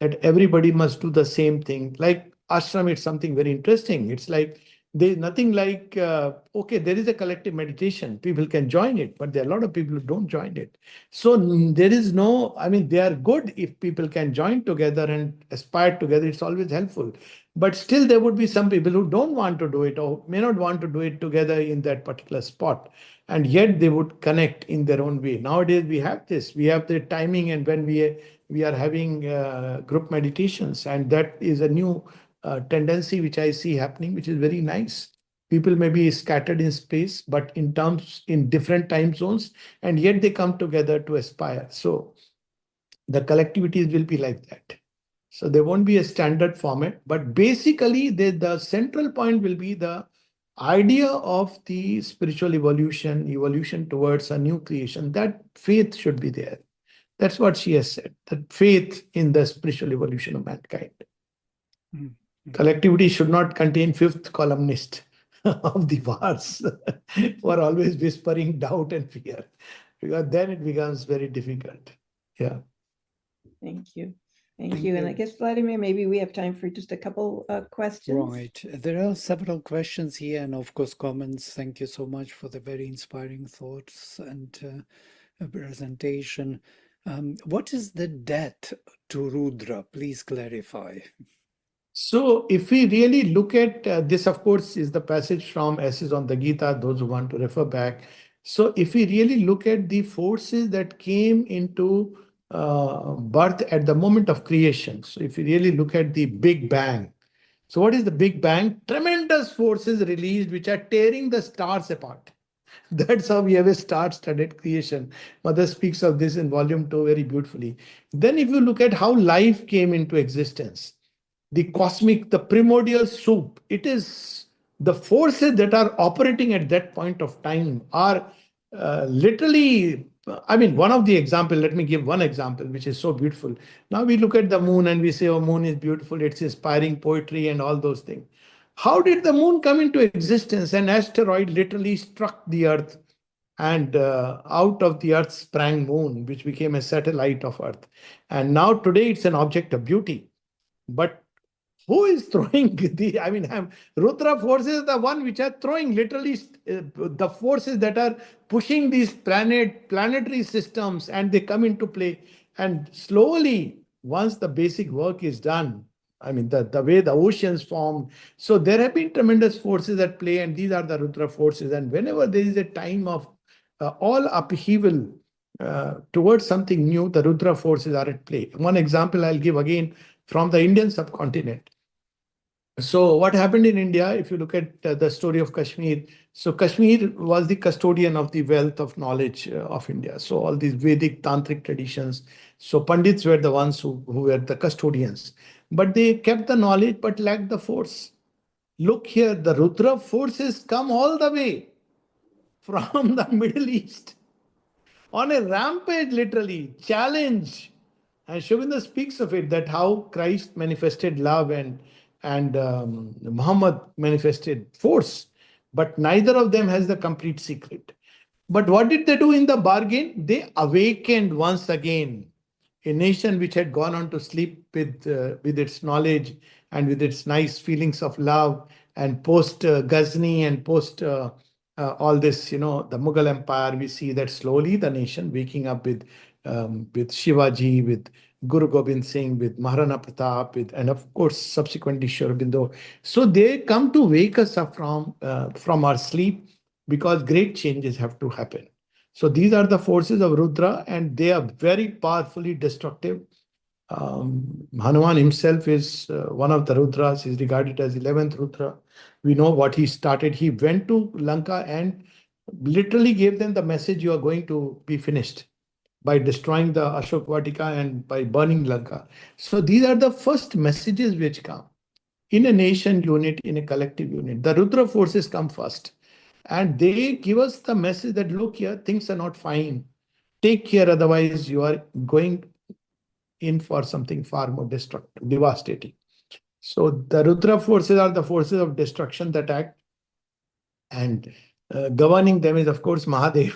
that everybody must do the same thing. Like ashram, it's something very interesting. It's like there's nothing like, okay, there is a collective meditation. People can join it, but there are a lot of people who don't join it. So there is no, I mean, they are good if people can join together and aspire together. It's always helpful. But still, there would be some people who don't want to do it or may not want to do it together in that particular spot. And yet they would connect in their own way. Nowadays, we have this. We have the timing, and when we are having group meditations, and that is a new tendency which I see happening, which is very nice. People may be scattered in space, but in different time zones, and yet they come together to aspire. So the collectivities will be like that. So there won't be a standard format, but basically the central point will be the idea of the spiritual evolution towards a new creation. That faith should be there. That's what she has said, that faith in the spiritual evolution of mankind. Mm-hmm. Collectivity should not contain fifth columnist of the wars who are always whispering doubt and fear, because then it becomes very difficult. Yeah. Thank you. Thank you. And I guess, Vladimir, maybe we have time for just a couple questions. Right. There are several questions here and, of course, comments. Thank you so much for the very inspiring thoughts and presentation. What is the death to Rudra? Please clarify. So if we really look at this, of course, is the passage from Essays on the Gita, those who want to refer back. So if we really look at the forces that came into birth at the moment of creation, so if you really look at the Big Bang, so what is the Big Bang? Tremendous forces released which are tearing the stars apart. That's how we have a star-studded creation. Mother speaks of this in volume 2 very beautifully. Then if you look at how life came into existence, the cosmic, the primordial soup, it is the forces that are operating at that point of time are literally, I mean, one of the example, let me give one example, which is so beautiful. Now we look at the moon and we say, oh, moon is beautiful, it's inspiring poetry and all those things. How did the moon come into existence? An asteroid literally struck the earth, and out of the earth sprang moon, which became a satellite of earth. And now today it's an object of beauty. But who is throwing Rudra forces, the one which are throwing literally the forces that are pushing these planetary systems, and they come into play. And slowly, once the basic work is done, I mean, the way the oceans formed. So there have been tremendous forces at play, and these are the Rudra forces. And whenever there is a time of all upheaval towards something new, the Rudra forces are at play. One example I'll give again from the Indian subcontinent. So what happened in India, if you look at the story of Kashmir, so Kashmir was the custodian of the wealth of knowledge of India. So all these Vedic tantric traditions. So Pandits were the ones who were the custodians. But they kept the knowledge but lacked the force. Look here, the Rudra forces come all the way from the Middle East on a rampage, literally, challenge. And Shobinda speaks of it, that how Christ manifested love and Muhammad manifested force, but neither of them has the complete secret. But what did they do in the bargain? They awakened once again a nation which had gone on to sleep with its knowledge and with its nice feelings of love, and post Ghazni and post all this, the Mughal Empire, we see that slowly the nation waking up with Shivaji, with Guru Gobind Singh, with Maharana Pratap, and of course subsequently Sri Aurobindo. So they come to wake us up from our sleep, because great changes have to happen. So these are the forces of Rudra, and they are very powerfully destructive. Hanuman himself is one of the Rudras. He's regarded as 11th Rudra. We know what he started. He went to Lanka and literally gave them the message, you are going to be finished, by destroying the Ashok Vatika and by burning Lanka. So these are the first messages which come in a nation unit, in a collective unit. The Rudra forces come first. And they give us the message that, look here, things are not fine. Take care, otherwise you are going in for something far more destructive, devastating. So the Rudra forces are the forces of destruction that act, and governing them is, of course, Mahadev,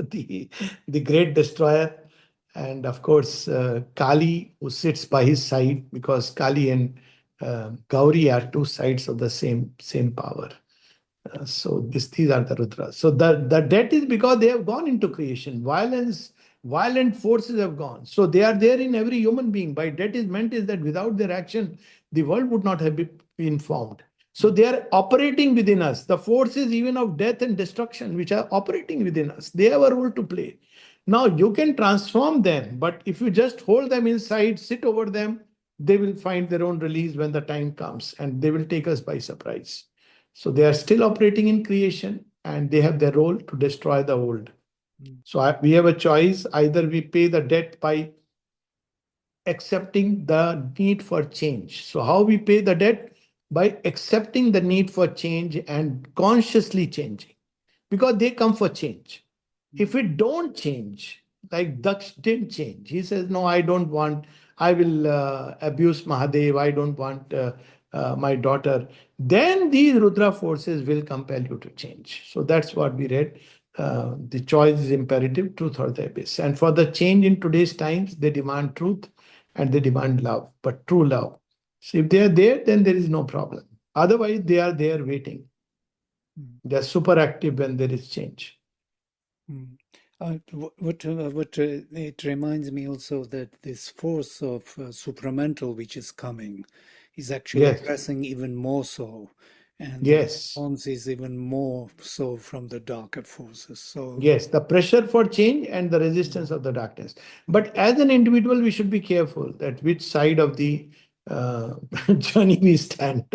the great destroyer, and of course Kali, who sits by his side, because Kali and Gauri are two sides of the same power. So these are the Rudras. So the death is because they have gone into creation. Violent forces have gone. So they are there in every human being. By death is meant is that without their action, the world would not have been formed. So they are operating within us. The forces even of death and destruction, which are operating within us, they have a role to play. Now you can transform them, but if you just hold them inside, sit over them, they will find their own release when the time comes, and they will take us by surprise. So they are still operating in creation, and they have their role to destroy the old. So we have a choice. Either we pay the debt by accepting the need for change. So how we pay the debt? By accepting the need for change and consciously changing, because they come for change. If we don't change, like Daksh didn't change, he says, no, I don't want, I will abuse Mahadev, I don't want my daughter, then these Rudra forces will compel you to change. So that's what we read. The choice is imperative, truth or the abyss. And for the change in today's times, they demand truth and they demand love, but true love. So if they are there, then there is no problem. Otherwise, they are there waiting. They are super active when there is change. It reminds me also that this force of supramental which is coming is actually Yes. pressing even more so, and the Yes. response is even more so from the darker forces. So Yes, the pressure for change and the resistance of the darkness. But as an individual, we should be careful that which side of the journey we stand.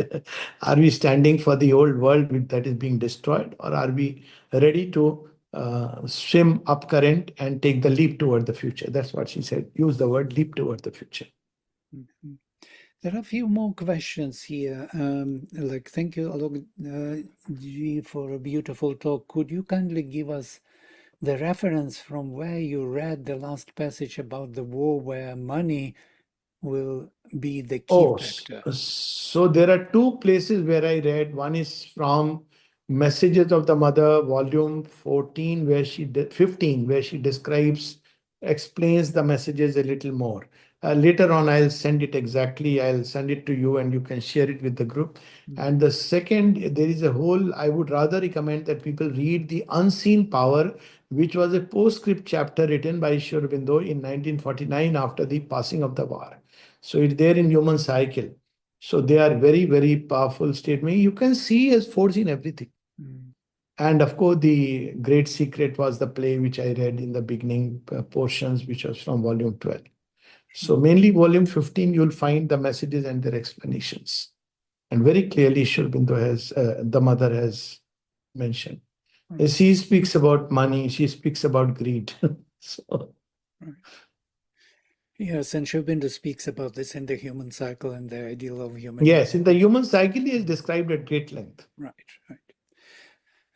Are we standing for the old world that is being destroyed, or are we ready to swim up current and take the leap toward the future? That's what she said. Use the word leap toward the future. Mhm. There are a few more questions here. Thank you, Alok ji, for a beautiful talk. Could you kindly give us the reference from where you read the last passage about the war where money will be the key factor? So there are two places where I read. One is from Messages of the Mother, volume 14, 15, where she explains the messages a little more. Later on, I'll send it exactly. I'll send it to you and you can share it with the group. And the second, there is a whole, I would rather recommend that people read The Unseen Power, which was a postscript chapter written by Sri Aurobindo in 1949 after the passing of the war. So it's there in Human Cycle. So they are very, very powerful statement. You can see as force in everything. And of course, the great secret was the play which I read in the beginning portions, which was from volume 12. So mainly volume 15, you'll find the messages and their explanations. And very clearly, Sri Aurobindo has, the mother has mentioned. Right. She speaks about money, she speaks about greed. So, Right. Yes, and Sri Aurobindo speaks about this in the human cycle and the ideal of human. yes, in the human cycle, he is described at great length. Right, right.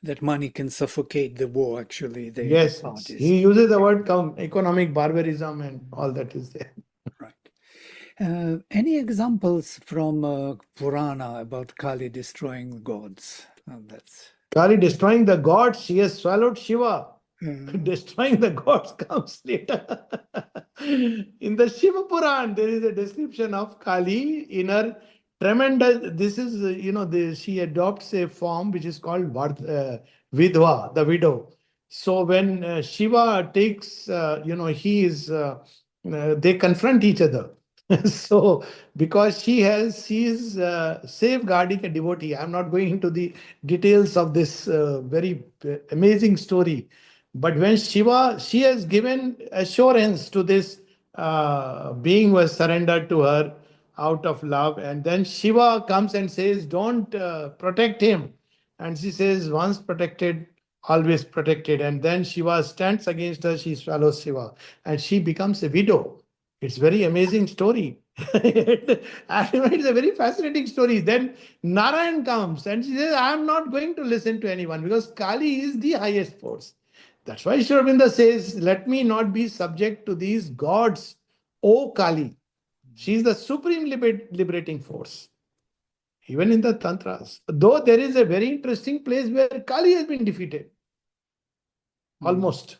That money can suffocate the war, actually, the Yes, parties. he uses the word economic barbarism and all that is there. Right. Any examples from Purana about Kali destroying gods? That's Kali destroying the gods, she has swallowed Shiva. uh, Destroying the gods comes later. In the Shiva Puran, there is a description of Kali in her tremendous. This is, she adopts a form which is called Vidwa, the widow. So when Shiva takes, they confront each other. So because she is safeguarding a devotee. I'm not going into the details of this very amazing story. But when Shiva, she has given assurance to this being who has surrendered to her out of love. And then Shiva comes and says, don't protect him. And she says, once protected, always protected. And then Shiva stands against her, she swallows Shiva. And she becomes a widow. It's very amazing story. It's a very fascinating story. Then Narayan comes and she says, I'm not going to listen to anyone because Kali is the highest force. That's why Sri Aurobindo says, let me not be subject to these gods, O Kali. She is the supreme liberating force. Even in the Tantras. Though there is a very interesting place where Kali has been defeated. Almost.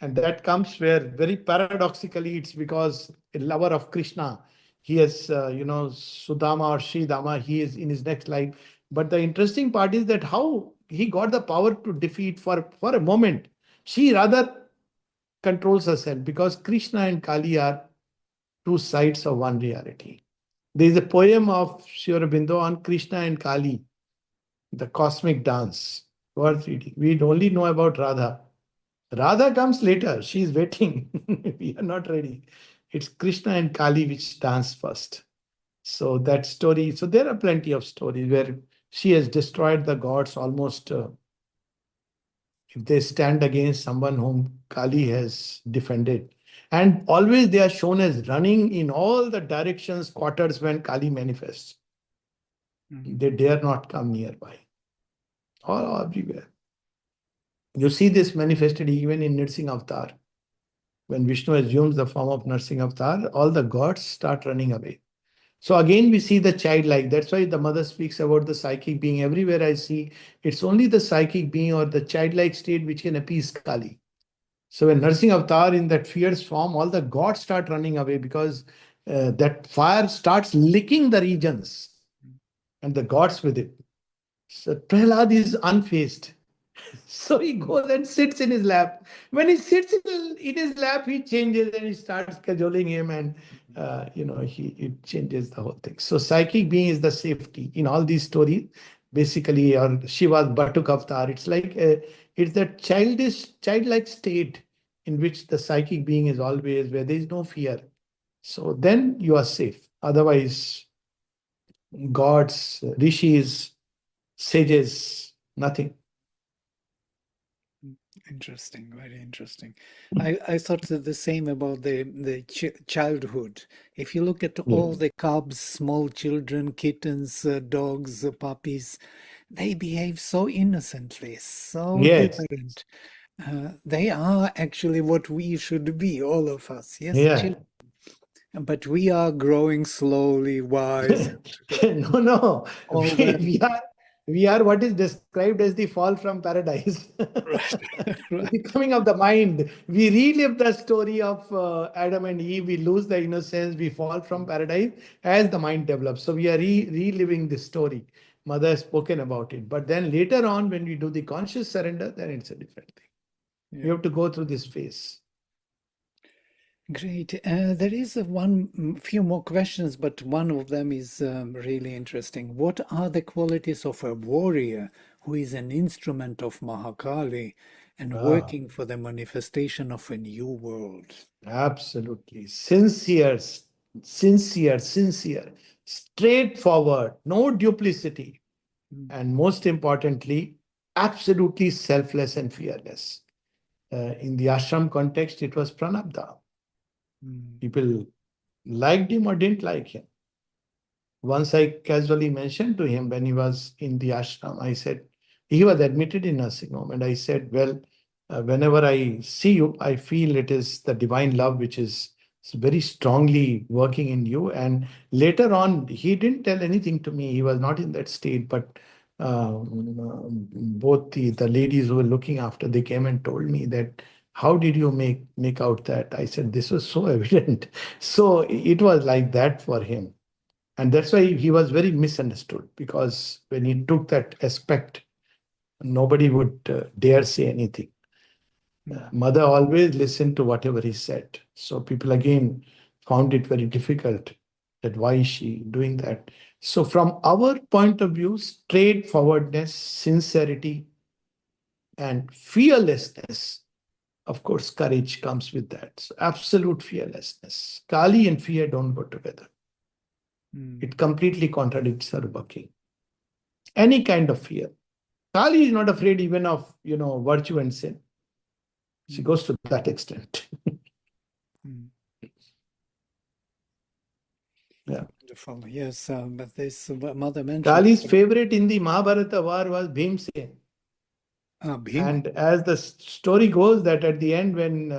And that comes where very paradoxically it's because a lover of Krishna, he has, Sudama or Sri Dama, he is in his next life. But the interesting part is that how he got the power to defeat for a moment. She rather controls herself because Krishna and Kali are two sides of one reality. There is a poem of Sri Aurobindo on Krishna and Kali, the cosmic dance, worth reading. We only know about Radha. Radha comes later. She is waiting. We are not ready. It's Krishna and Kali which dance first. So that story, so there are plenty of stories where she has destroyed the gods almost. If they stand against someone whom Kali has defended. And always they are shown as running in all the directions, quarters when Kali manifests. They dare not come nearby. All everywhere. You see this manifested even in Nirsing Avatar. When Vishnu assumes the form of Nirsing Avatar, all the gods start running away. So again, we see the childlike. That's why the mother speaks about the psychic being. Everywhere I see, it's only the psychic being or the childlike state which can appease Kali. So when Narsingh Avatar in that fierce form, all the gods start running away because that fire starts licking the regions and the gods with it. So Prahlad is unfazed. So he goes and sits in his lap. When he sits in his lap, he changes and he starts cajoling him, and it changes the whole thing. So psychic being is the safety in all these stories. Basically, or Shiva's Batuk Avatar, it's that childlike state in which the psychic being is always where there is no fear. So then you are safe. Otherwise, gods, rishis, sages, nothing. interesting, very interesting. I thought the same about the childhood. If you look at all the cubs, small children, kittens, dogs, puppies, they behave so innocently, so Yes. different. They are actually what we should be, all of us. Yes, Yeah. children. But we are growing slowly, wise. No. All that. We are what is described as the fall from paradise. Right. The becoming of the mind. We relive the story of Adam and Eve. We lose the innocence. We fall from paradise as the mind develops. So we are reliving this story. Mother has spoken about it. But then later on, when we do the conscious surrender, then it's a different thing. Yeah. You have to go through this phase. Great. There is few more questions, but one of them is really interesting. What are the qualities of a warrior who is an instrument of Mahakali and working for the manifestation of a new world? Absolutely. Sincere. straightforward, no duplicity, Mm. and most importantly, absolutely selfless and fearless. In the ashram context, it was pranabdha. Mm. People liked him or didn't like him. Once I casually mentioned to him when he was in the ashram, I said, he was admitted in nursing home, and I said, well, whenever I see you, I feel it is the divine love which is very strongly working in you. And later on, he didn't tell anything to me. He was not in that state, but both the ladies who were looking after, they came and told me that, how did you make out that? I said, this was so evident. So it was like that for him. And that's why he was very misunderstood, because when he took that aspect, nobody would dare say anything. Mother always listened to whatever he said. So people again found it very difficult that why is she doing that? So from our point of view, straightforwardness, sincerity, and fearlessness, of course, courage comes with that. So absolute fearlessness. Kali and fear don't go together. It completely contradicts her working. Any kind of fear. Kali is not afraid even of, virtue and sin. She goes to that extent. Yeah. Wonderful. Yes, but this mother mentioned Kali's favorite in the Mahabharata war was Bhimsen. Bhima. And as the story goes, that at the end, when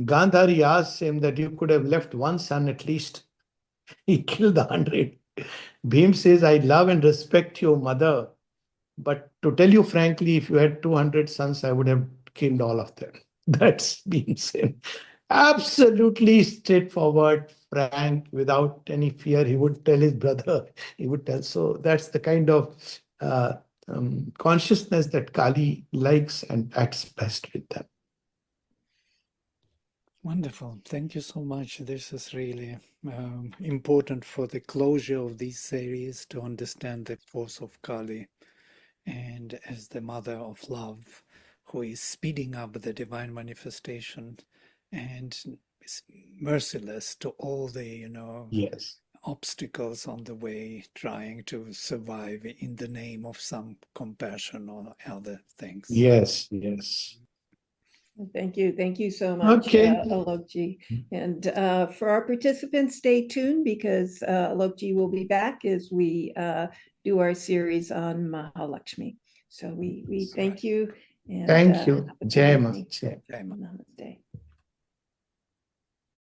Gandhari asks him that you could have left one son at least, he killed the 100. Bhim says, I love and respect your mother, but to tell you frankly, if you had 200 sons, I would have killed all of them. That's Bhimsen. Absolutely straightforward, frank, without any fear. He would tell his brother. He would tell. So that's the kind of consciousness that Kali likes and acts best with them. Wonderful. Thank you so much. This is really important for the closure of this series, to understand the force of Kali and as the mother of love, who is speeding up the divine manifestation and is merciless to all the, Yes. obstacles on the way, trying to survive in the name of some compassion or other things. Yes, yes. Thank you. Thank you so much, Okay. Alokji. And for our participants, stay tuned, because Alokji will be back as we do our series on Mahalakshmi. So we thank you. And Thank you. have a good Jai Ma. evening. Jai. Jai Ma. Namaste.